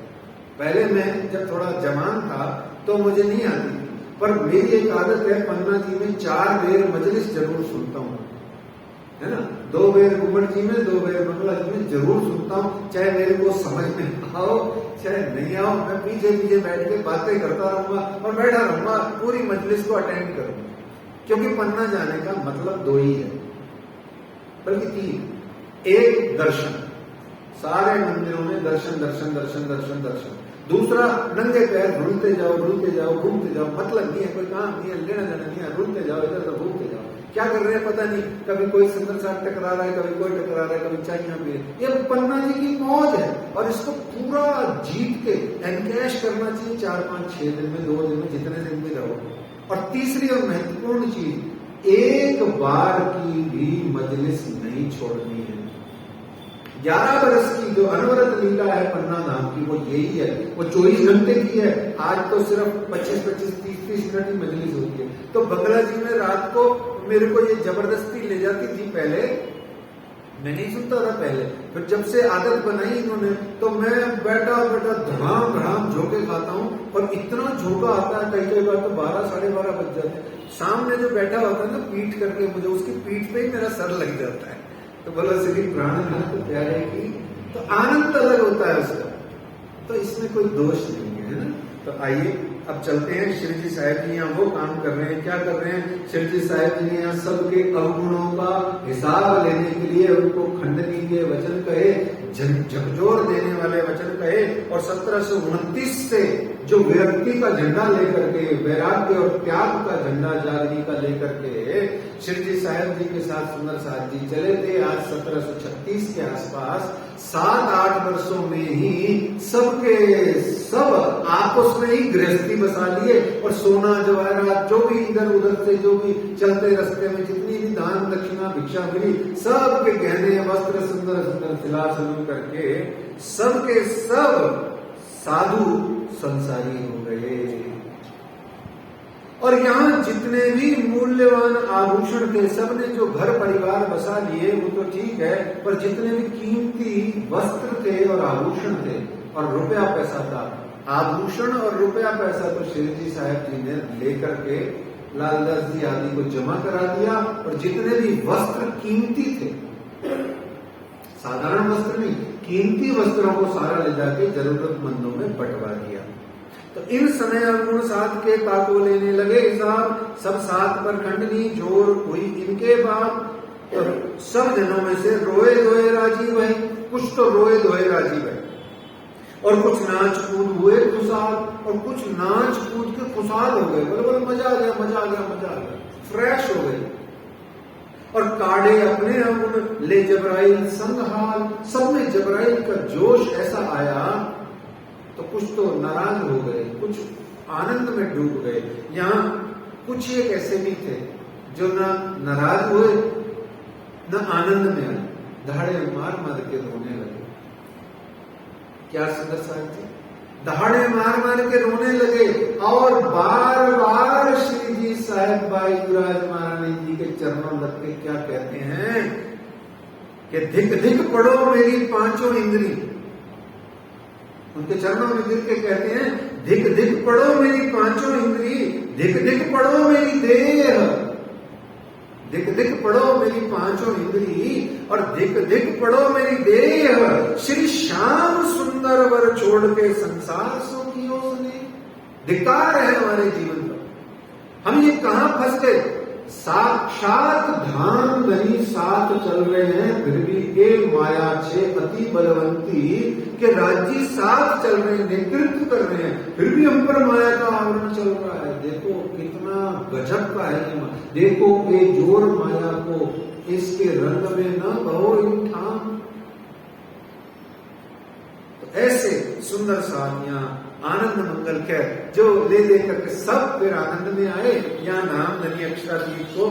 पहले मैं जब थोड़ा जवान था तो मुझे नहीं आती थी, पर मेरी एक आदत है, पन्ना जी में 4 बेर मजलिस जरूर सुनता हूँ, है ना। 2 बेर कुंवर जी में, 2 बेर मंगला जी में जरूर सुनता हूँ, चाहे मेरे को समझ में आओ चाहे नहीं आओ। मैं पीछे पीछे बैठ के बातें करता रहूंगा और बैठा रहूंगा, पूरी मजलिस को अटेंड करूंगा। क्योंकि पन्ना जाने का मतलब 2 ही है, बल्कि 3। एक दर्शन, सारे मंदिरों में दर्शन दर्शन दर्शन दर्शन दर्शन। दूसरा, नंगे पैर ढूंढते जाओ, ढूंढते जाओ, घूमते जाओ, मतलब नहीं है, कोई काम नहीं है, लेना देना नहीं है, ढूंढते जाओ, इधर उधर घूमते जाओ। क्या कर रहे हैं पता नहीं, कभी कोई सुंदर साथ टकरा रहा है, कभी कोई टकरा रहा है, कभी चाइना पी रहे। ये पन्ना जी की मौज है, और इसको पूरा जीत के एनकैश करना चाहिए 4, 5, 6 दिन में, 2 दिन में, जितने दिन में रहो। और तीसरी और महत्वपूर्ण चीज, एक बार की भी मजलिस नहीं छोड़नी है। 11 वर्ष की जो अनवरत लीला है पन्ना धाम की, वो यही है। वो 24 घंटे की है। आज तो सिर्फ 25-25, 30-30 मिनट की मजलिस होती है। तो बंगला जी में रात को मेरे को ये जबरदस्ती ले जाती थी। पहले मैं नहीं सुनता था पहले, फिर जब से आदत बनाई इन्होंने, तो मैं बैठा बैठा धड़ाम धड़ाम झोंके खाता हूँ। और इतना झोंका आता है, कई बार तो 12, 12:30 बज जाते हैं। सामने जो बैठा होता है ना पीठ करके, मुझे उसकी पीठ पे ही मेरा सर लग जाता है। तो बोला श्री प्राणनाथ तो प्यारे की, तो आनंद अलग होता है उसका। तो इसमें कोई दोष नहीं है ना। तो आइए अब चलते हैं। श्री जी साहब जी यहाँ वो काम कर रहे हैं, क्या कर रहे हैं? श्री जी साहब जी ने यहाँ सबके अवगुणों का हिसाब लेने के लिए उनको खंडनी के वचन कहे, झकझोर देने वाले वचन कहे। और 1729 से जो विरक्ति का झंडा लेकर के, वैराग्य और त्याग का झंडा जागरी का लेकर के श्री जी साहब जी के साथ सुंदर साहब जी चले थे। आज 1736 के आसपास 7-8 वर्षों में ही सबके सब आपस में ही गृहस्थी बसा लिए। और सोना जवाहरात जो भी इधर उधर से जो भी चलते रास्ते में जितनी भी दान दक्षिणा भिक्षा मिली, सबके गहने वस्त्र सुंदर सुंदर सिलासन करके सबके सब साधु संसारी हो गए। और यहाँ जितने भी मूल्यवान आभूषण थे, सबने जो घर परिवार बसा लिए वो तो ठीक है, पर जितने भी कीमती वस्त्र थे और आभूषण थे और रुपया पैसा था, आभूषण और रुपया पैसा तो श्री जी साहब जी ने लेकर के लालदास जी आदि को जमा करा दिया। और जितने भी वस्त्र कीमती थे, साधारण वस्त्र नहीं, कीमती वस्त्रों को सारा ले जाके जरूरतमंदों में बंटवा दिया। तो इन समय अवगुण साथ के ताको लेने लगे हिसाब, सब सात पर खंडनी जोर हुई इनके बाद। तो सब जनों में से रोए धोए राजी भई, कुछ तो रोए धोए राजी भई, और कुछ नाच कूद हुए खुशहाल, और कुछ नाच कूद के खुशहाल हो गए। बोले बोले मजा आ गया, मजा आ गया, मजा आ गया, फ्रेश हो गए। और काढ़े अपने अवगुण ले जबराइल संगहाल, सब में जबराइल का जोश ऐसा आया तो कुछ तो नाराज हो गए, कुछ आनंद में डूब गए। यहाँ कुछ एक ऐसे भी थे जो ना नाराज हुए न आनंद में आए, दहाड़े मार मार के रोने लगे। क्या सुंदर साहब थे, दहाड़े मार मार के रोने लगे। और बार बार श्री जी साहब भाई युवराज महारानी जी के चरणों लग के क्या कहते हैं कि धिक धिक पड़ो मेरी पांचों इंद्री। उनके चरणों में गिर के कहते हैं धिक धिक पड़ो मेरी पांचों इंद्री, धिक धिक पड़ो मेरी देह, धिक धिक पड़ो मेरी पांचों इंद्री और धिक धिक पड़ो मेरी देह। श्री श्याम सुंदर वर छोड़ के संसार सो कियो सुने। धिक्कार है हमारे जीवन का, हम ये कहां फंस गए। साक्षात धाम धनी साथ चल रहे हैं, फिर भी के माया छे अति बलवंती के राज्य साथ चल रहे हैं, नेतृत्व कर रहे हैं, फिर भी हम पर माया का आवरण चल रहा है। देखो कितना गजब का है ये। देखो ये जोर माया को, इसके रंग में न बहो इन ठाम। तो ऐसे सुंदर साथियां आनंद मंगल कह जो ले दे करके सब फिर आनंद में आए। यहाँ नाम धनी अक्षरादीप को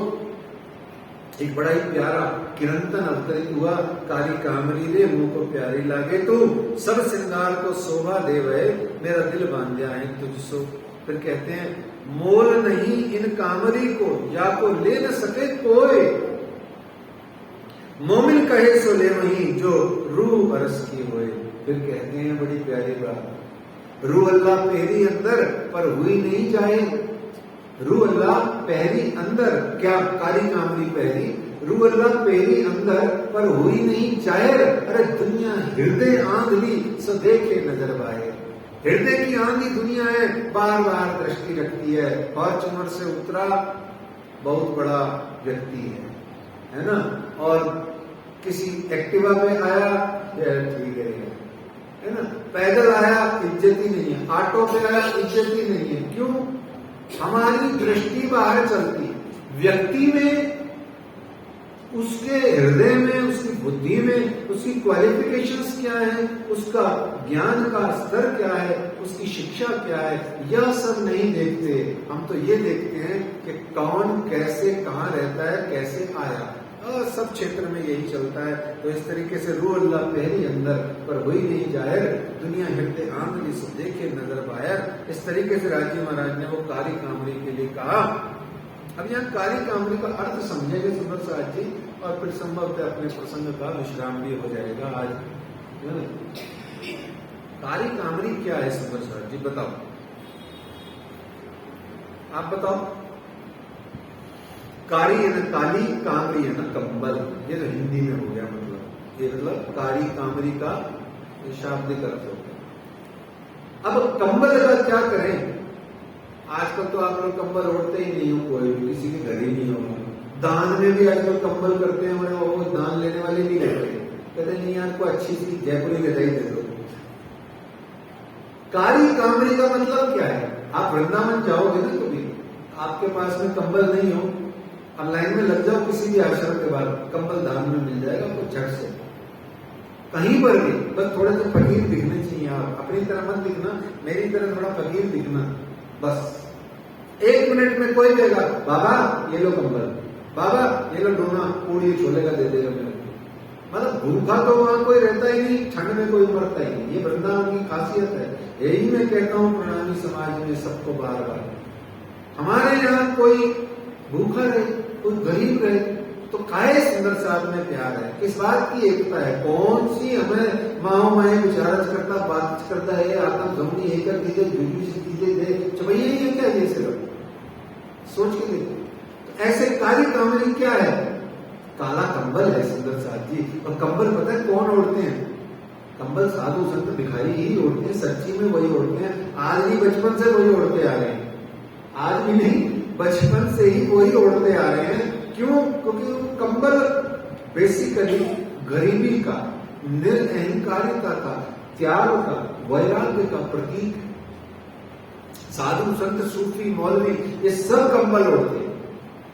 एक बड़ा ही प्यारा किरंतन अवतरित हुआ। काली कामरी रे मुंह को प्यारी लागे तू, सब श्रृंगार को शोभा दे वै, मेरा दिल बांध है तुझसो। फिर कहते हैं मोल नहीं इन कामरी को, या को ले न सके कोई, मोमिन कहे सो ले वही जो रूह बरस की होए। फिर कहते हैं बड़ी प्यारी बात, रूह अल्लाह पहरी अंदर पर हुई नहीं जाए। रूह अल्लाह पहरी अंदर, क्या काली कामरी पहरी, रूह अल्लाह पहरी अंदर पर हुई नहीं जाहिर। अरे दुनिया हृदय आंधली सो देखे नजर बाहे। हृदय की आंधी दुनिया है, बार बार दृष्टि रखती है। फॉर्च्यूनर से उतरा बहुत बड़ा व्यक्ति है ना, और किसी एक्टिवा में आया ठीक है ना, पैदल आया इज्जत ही नहीं है, ऑटो पे आया इज्जत ही नहीं है। क्यों? हमारी दृष्टि बाहर चलती है। व्यक्ति में, उसके हृदय में, उसकी बुद्धि में, उसकी क्वालिफिकेशंस क्या है, उसका ज्ञान का स्तर क्या है, उसकी शिक्षा क्या है, यह सब नहीं देखते। हम तो ये देखते हैं कि कौन कैसे कहाँ रहता है, कैसे आया। सब क्षेत्र में यही चलता है। तो इस तरीके से रूह अल्लाह पहली अंदर पर हुई नहीं जाहिर, दुनिया हृदय आंधली सो देखे नजर बाहर। इस तरीके से राजी महाराज ने वो काली कामरी के लिए कहा। अब यहाँ काली कामरी का अर्थ समझेंगे सुंदर साहब जी, और फिर संभवतः अपने प्रसंग का विश्राम भी हो जाएगा आज। काली कामरी क्या है सुंदर साहब जी, बताओ, आप बताओ। कारी है ना काली, कामरी है ना कंबल, ये तो हिंदी में हो गया। मतलब ये मतलब कारी कामरी का शाब्दिक अर्थ होता है। अब कंबल का क्या करें? आजकल तो आप लोग कंबल ओढ़ते ही नहीं हो, कोई भी, किसी के घर ही नहीं होगा। दान में भी आजकल कंबल करते हैं, वो दान लेने वाले नहीं रहते, कहते नहीं यार को अच्छी सी जयपुरी गजाई दे दो। कारी कामरी का मतलब क्या है? आप वृंदावन जाओगे ना कभी, आपके पास में कंबल नहीं हो, अब लाइन में लग जाओ किसी भी आश्रम के बाद, कंबल दान में मिल जाएगा आपको झट से, कहीं पर भी। बस थोड़े से फकीर दिखने चाहिए। आप अपनी तरह मत दिखना, मेरी तरह थोड़ा फकीर दिखना। बस 1 मिनट में कोई देगा, बाबा ये लो कंबल, बाबा ये लो डोना, पूड़ी छोले का दे देगा मेरे को। मतलब भूखा तो वहां कोई रहता ही नहीं, ठंड में कोई मरता ही नहीं। ये वृंदावन की खासियत है। यही मैं कहता हूँ प्रणामी समाज में सबको बार बार, हमारे यहाँ कोई भूखा रहे, कोई गरीब रहे, तो काहे सुंदर साथ में प्यार है, किस बात की एकता है। कौन सी हमें माओ माए विचारच करता, बात करता है, आत्म गमनी है कर दीजिए, झूठी सी चीजें दे, चबैया ही है क्या ये सिर्फ? सोच के देखो। तो ऐसे काली कामरी क्या है? काला कंबल है सुंदर साथ जी। और कंबल पता है कौन ओढ़ते हैं? कंबल साधु संत भिखारी ही ओढ़ते हैं, सच्ची में वही ओढ़ते हैं। आज भी बचपन से वही ओढ़ते आ रहे हैं, आज भी नहीं, बचपन से ही वही ओढ़ते आ रहे हैं। क्यों? क्योंकि वो कंबल बेसिकली गरीबी का, निरअहंकारिता का, त्याग का, वैराग्य का प्रतीक। साधु संत सूफी मौलवी ये सब कंबल ओढ़ते हैं।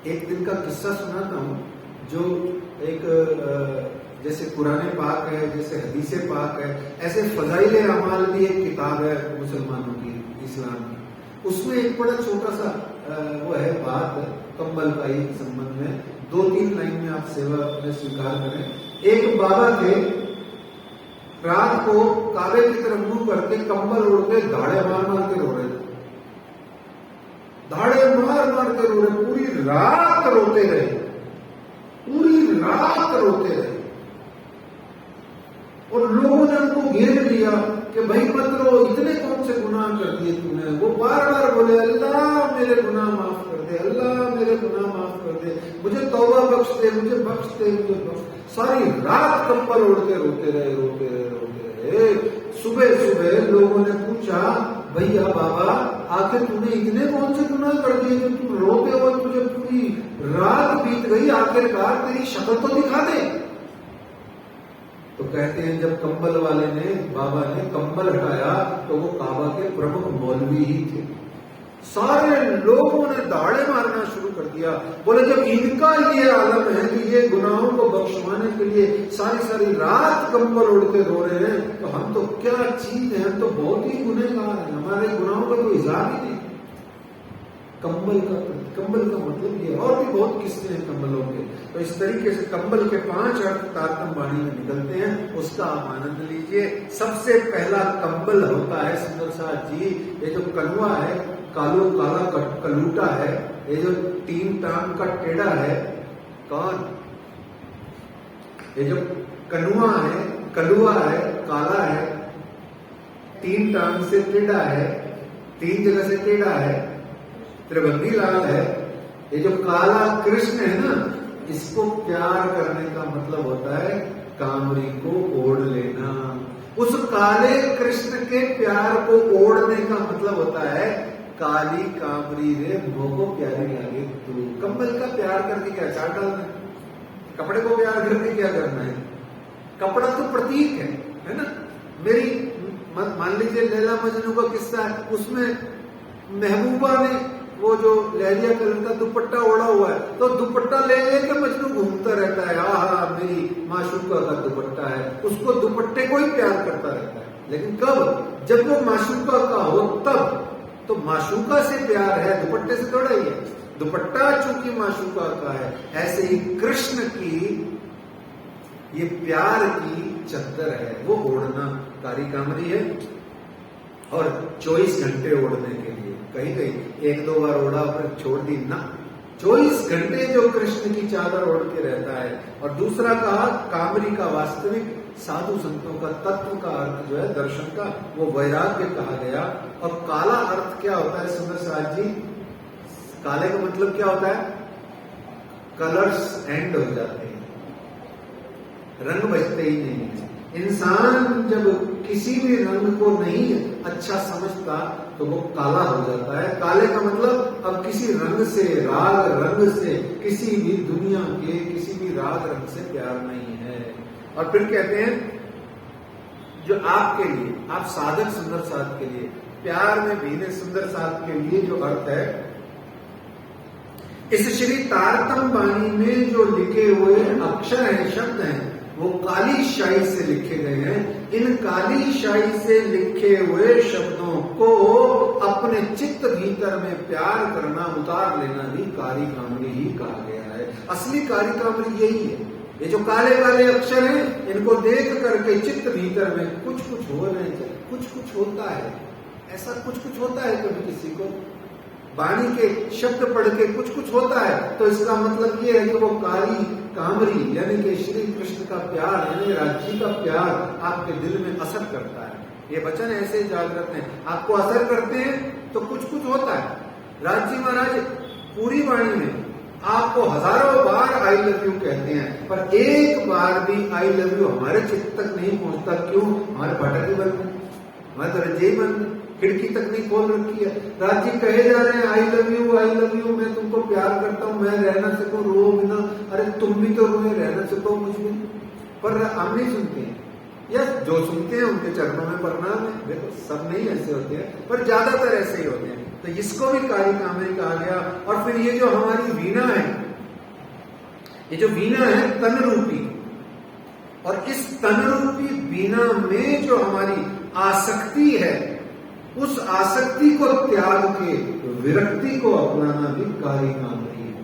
एक दिन का किस्सा सुनाता हूं, जो एक जैसे कुरान पाक है, जैसे हदीसे पाक है, ऐसे फजाइल अमाल भी एक किताब है मुसलमानों की, इस्लाम की। उसमें एक बड़ा छोटा सा वो है बात कंबल का ही संबंध में। 2-3 लाइन में आप सेवा में स्वीकार करें। एक बाबा थे, रात को काबे की तरफ मुंह करके कंबल ओढ़ के धाड़े मार मार के रो रहे थे, धाड़े मार मार के रो रहे, पूरी रात रोते रहे, पूरी रात रोते रहे। और लोगों ने उनको घेर लिया कि भाई मत रो, इतने कौन से गुनाह कर दिए तूने। वो बार बार बोले अल्लाह मेरे गुनाह माफ कर दे, अल्लाह मेरे गुनाह माफ कर दे, मुझे तौबा बख्श दे, मुझे बख्श दे, मुझे बख्श। सारी रात कंबल ओढ़ते रोते रहे। सुबह सुबह लोगों ने पूछा भैया बाबा आखिर तूने इतने कौन से गुनाह कर दिए जो तुम रोते हो, तुझे पूरी रात बीत गई, आखिरकार तेरी शक्ल तो दिखा दे। तो कहते हैं जब कंबल वाले ने, बाबा ने कंबल हटाया तो वो काबा के प्रमुख मौलवी ही थे। सारे लोगों ने दाड़े मारना शुरू कर दिया। बोले जब इनका ये आलम है कि ये गुनाहों को बख्शवाने के लिए सारी सारी रात कंबल ओढ़ते रो रहे हैं, तो हम तो क्या चीज है, हम तो बहुत ही गुनहगार हैं, हमारे गुनाहों का कोई हिसाब ही नहीं। कंबल का मतलब ये, और भी बहुत किस्से हैं कंबलों के। तो इस तरीके से कंबल के 5 अर्थ तारतम वाणी में निकलते हैं, उसका आप आनंद लीजिए। सबसे पहला कंबल होता है सुंदर साथ जी, ये जो कनुआ है, कालो काला कलूटा है, ये जो 3 टांग का टेढ़ा है, कौन? ये जो कनुआ है, कलुआ है, काला है, 3 टांग से टेढ़ा है, 3 जगह से टेढ़ा है, त्रिभंगी लाल है। ये जो काला कृष्ण है ना, इसको प्यार करने का मतलब होता है कामरी को ओढ़ लेना। उस काले कृष्ण के प्यार को ओढ़ने का मतलब होता है काली कामरी रे मोह प्यारी लागे तू। कंबल का प्यार करके क्या चार डालना है? कपड़े को प्यार करके क्या करना है? कपड़ा तो प्रतीक है ना। मेरी मान लीजिए लैला मजनू का किस्सा है, उसमें महबूबा ने वो जो लहरिया कलर का दुपट्टा ओढ़ा हुआ है, तो दुपट्टा ले लेकर मजनू घूमता रहता है, आहा मेरी माशूका का दुपट्टा है, उसको दुपट्टे को ही प्यार करता रहता है। लेकिन कब? जब वो माशूका का हो तब। तो माशूका से प्यार है, दुपट्टे से थोड़ा ही है। दुपट्टा चूंकि माशूका का है, ऐसे ही कृष्ण की ये प्यार की चद्दर है, वो ओढ़ना कारी कामरी है। और 24 घंटे ओढ़ने के लिए, कहीं कहीं 1-2 बार ओढ़ा फिर छोड़ दी ना, 24 घंटे जो कृष्ण की चादर ओढ़ के रहता है। और दूसरा कहा कामरी का वास्तविक साधु संतों का तत्व का अर्थ जो है दर्शन का, वो वैराग्य कहा गया। और काला अर्थ क्या होता है सुंदर साथ जी? काले का मतलब क्या होता है? कलर्स एंड हो जाते हैं, रंग बचते ही नहीं है। इंसान जब किसी भी रंग को नहीं अच्छा समझता तो वो काला हो जाता है। काले का मतलब अब किसी रंग से, राग रंग से, किसी भी दुनिया के किसी भी राग रंग से प्यार नहीं है। और फिर कहते हैं जो आपके लिए, आप साधक सुंदर साथ के लिए प्यार में भीने सुंदर साथ के लिए जो अर्थ है, इस श्री तारतम वाणी में जो लिखे हुए अक्षर हैं, शब्द हैं, वो काली शाही से लिखे गए हैं। इन काली शाही से लिखे हुए शब्दों को अपने चित्त भीतर में प्यार करना, उतार लेना भी कारी कामरी ही कहा गया है। असली कारी कामरी यही है। ये जो काले काले अक्षर हैं, इनको देख करके चित्त भीतर में कुछ कुछ हो रहे हैं, कुछ कुछ होता है। ऐसा कुछ कुछ होता है कभी किसी को, वाणी के शब्द पढ़ के कुछ कुछ होता है, तो इसका मतलब ये है कि वो कारी कामरी यानी कि श्री कृष्ण का प्यार, यानी राज्य का प्यार आपके दिल में असर करता है। ये वचन ऐसे जागृत हैं, आपको असर करते हैं तो कुछ कुछ होता है। राज्य महाराज पूरी वाणी में आपको हजारों बार आई लव यू कहते हैं, पर एक बार भी आई लव यू हमारे चित्त तक नहीं पहुंचता। क्यों? हमारे फाटक ही बंद है, हमारे दरजे ही बंद है, खिड़की तक नहीं खोल रखी है। राज्य कहे जा रहे हैं आई लव यू, मैं तुमको प्यार करता हूं, मैं रह ना सकूं, रो बिना। अरे तुम भी तो रोए, रह ना सको मुझ में। पर हम नहीं सुनते हैं, या जो सुनते हैं उनके चरणों में प्रणाम है। देखो सब नहीं ऐसे होते हैं, पर ज्यादातर ऐसे ही होते हैं। तो इसको भी कारी कामरी कहा गया। और फिर ये जो हमारी वीणा है, ये जो वीणा है तन रूपी, और इस तन रूपी वीणा में जो हमारी आसक्ति है, उस आसक्ति को त्याग के विरक्ति को अपनाना भी कारी कामरी है।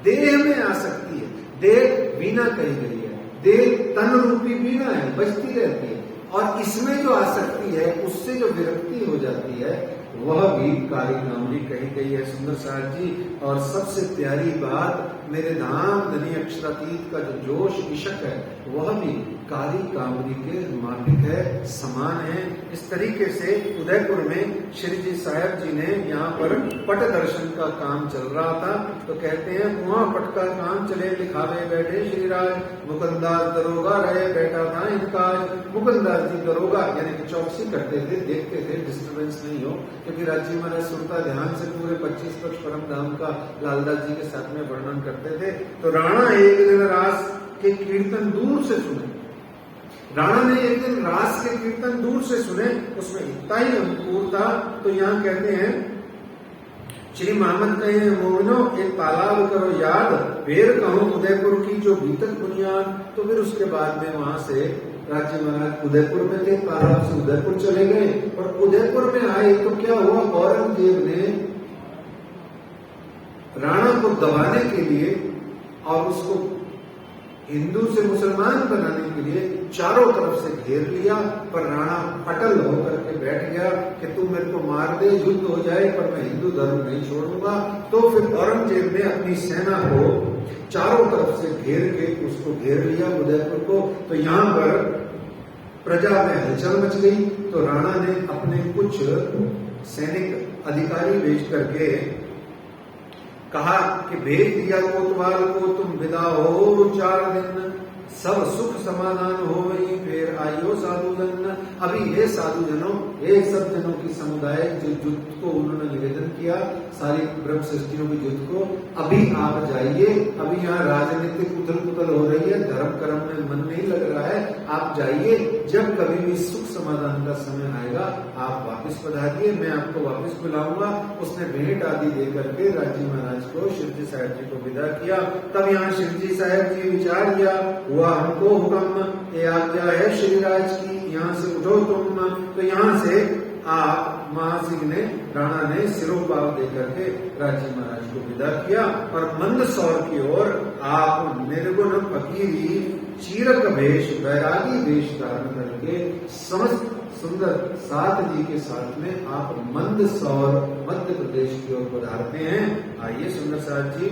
देह में आसक्ति है, देह वीणा कही गई है, देह तन रूपी वीणा है, बजती रहती है। और इसमें जो आसक्ति है, उससे जो विरक्ति हो जाती है, वह भी कारी कामरी कही गई है सुंदर साथ जी। और सबसे प्यारी बात, मेरे धाम धनी अक्षरातीत का जो जोश इशक है, वह भी काली कामरी के माफिक है, समान है। इस तरीके से उदयपुर में श्री जी साहब जी ने यहाँ पर पट दर्शन का काम चल रहा था, तो कहते हैं वहां पट का काम चले लिखावे बैठे श्री राज, मुकुंदास दरोगा रहे बैठा था इनका। मुकुंदास जी दरोगा यानी कि चौकसी करते थे, देखते थे डिस्टर्बेंस नहीं हो, क्योंकि राजी महाराज सुनता ध्यान से पूरे 25 पक्ष परम धाम का लालदास जी के साथ में वर्णन करते थे। तो राणा एक दिन रास के कीर्तन दूर से सुने, राणा ने एक दिन रास के कीर्तन दूर से सुने, उसमें इतना ही अंकुर था। तो यहाँ कहते हैं श्री मोहम्मद कहे मोमिनो एक तालाब करो याद, फिर कहो उदयपुर की जो बीतक बुनियाद। तो फिर उसके बाद में वहां से राज्य महाराज उदयपुर में थे, तालाब से उदयपुर चले गए और उदयपुर में आए तो क्या हुआ, औरंगजेब ने राणा को दबाने के लिए और उसको हिंदू से मुसलमान बनाने के लिए चारों तरफ से घेर लिया, पर राणा अटल होकर के बैठ गया कि तू मेरे को मार दे, युद्ध हो जाए, पर मैं हिंदू धर्म नहीं छोड़ूंगा। तो फिर औरंगजेब ने अपनी सेना को चारों तरफ से घेर के उसको घेर लिया उदयपुर को। तो यहाँ पर प्रजा में हलचल मच गई। तो राणा ने अपने कुछ सैनिक अधिकारी भेज करके कहा कि भेज दिया कोतवाल को, तुम विदा हो 4 दिन, सब सुख समाधान हो गई, फिर आइयो साधु जन। अभी ये साधु जनों, ये सब जनों की समुदाय जो युद्ध को उन्होंने निवेदन किया, सारी ब्रह्म सृष्टियों के युद्ध को, अभी आप जाइए, अभी यहाँ राजनीतिक उथल पुथल हो रही है, धर्म कर्म में मन नहीं लग रहा है, आप जाइए, जब कभी भी सुख समाधान का समय आएगा आप वापस पधारिए, मैं आपको वापस बुलाऊंगा। उसने भेंट आदि दे करके राजी महाराज को शिवजी साहब जी को विदा किया। तब यहाँ शिवजी साहब जी विचार किया, हुआ हमको हुक्म, ये आज्ञा है श्री राज की, यहाँ से उठो तुम। तो यहाँ से आप महासिंह ने, राणा ने सिरोपाव दे करके राजी महाराज को विदा किया और मंदसौर की ओर आप निर्गुण फकीरी चीरक वेश बैरागी वेश धारण करके समस्त सुंदर सात जी के साथ में आप मंदसौर मध्य प्रदेश की ओर पधारते हैं। आइए सुंदर साथ जी,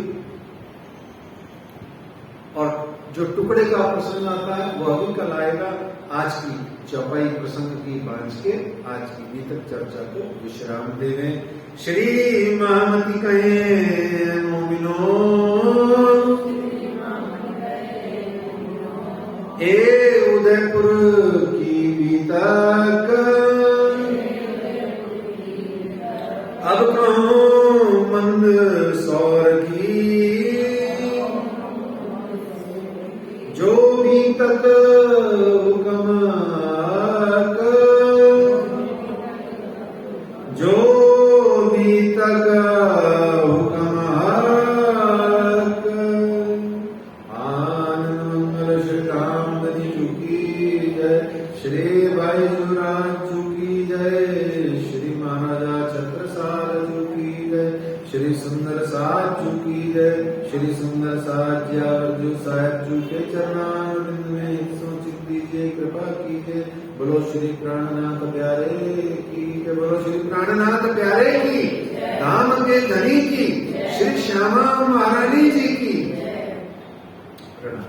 और जो टुकड़े का प्रसंग आता है वो अभी कल आएगा। आज की चौपाई प्रसंग की बांझ के आज की बीतक चर्चा को विश्राम देवें। श्री महामती कहे मोमिनो, ए उदयपुर की बीतक, अब कहूं मंदसौर की, जो बीतक हुक्म जो बीतक हुक्म आनंद मंगल श्री राम की जय, श्री भाई जुराज की जय, श्री महाराजा छत्रसाल की जय, श्री सुंदर साज की जय, श्री सुंदर साज जो साहब जी के चरणारविंद में सोचित दीजिए, कृपा कीजिए। बोलो श्री प्राणनाथ प्यारे की जय, बोलो श्री प्राणनाथ प्यारे की, धाम के धनी की, श्री श्यामा महारानी जी की प्रणाम।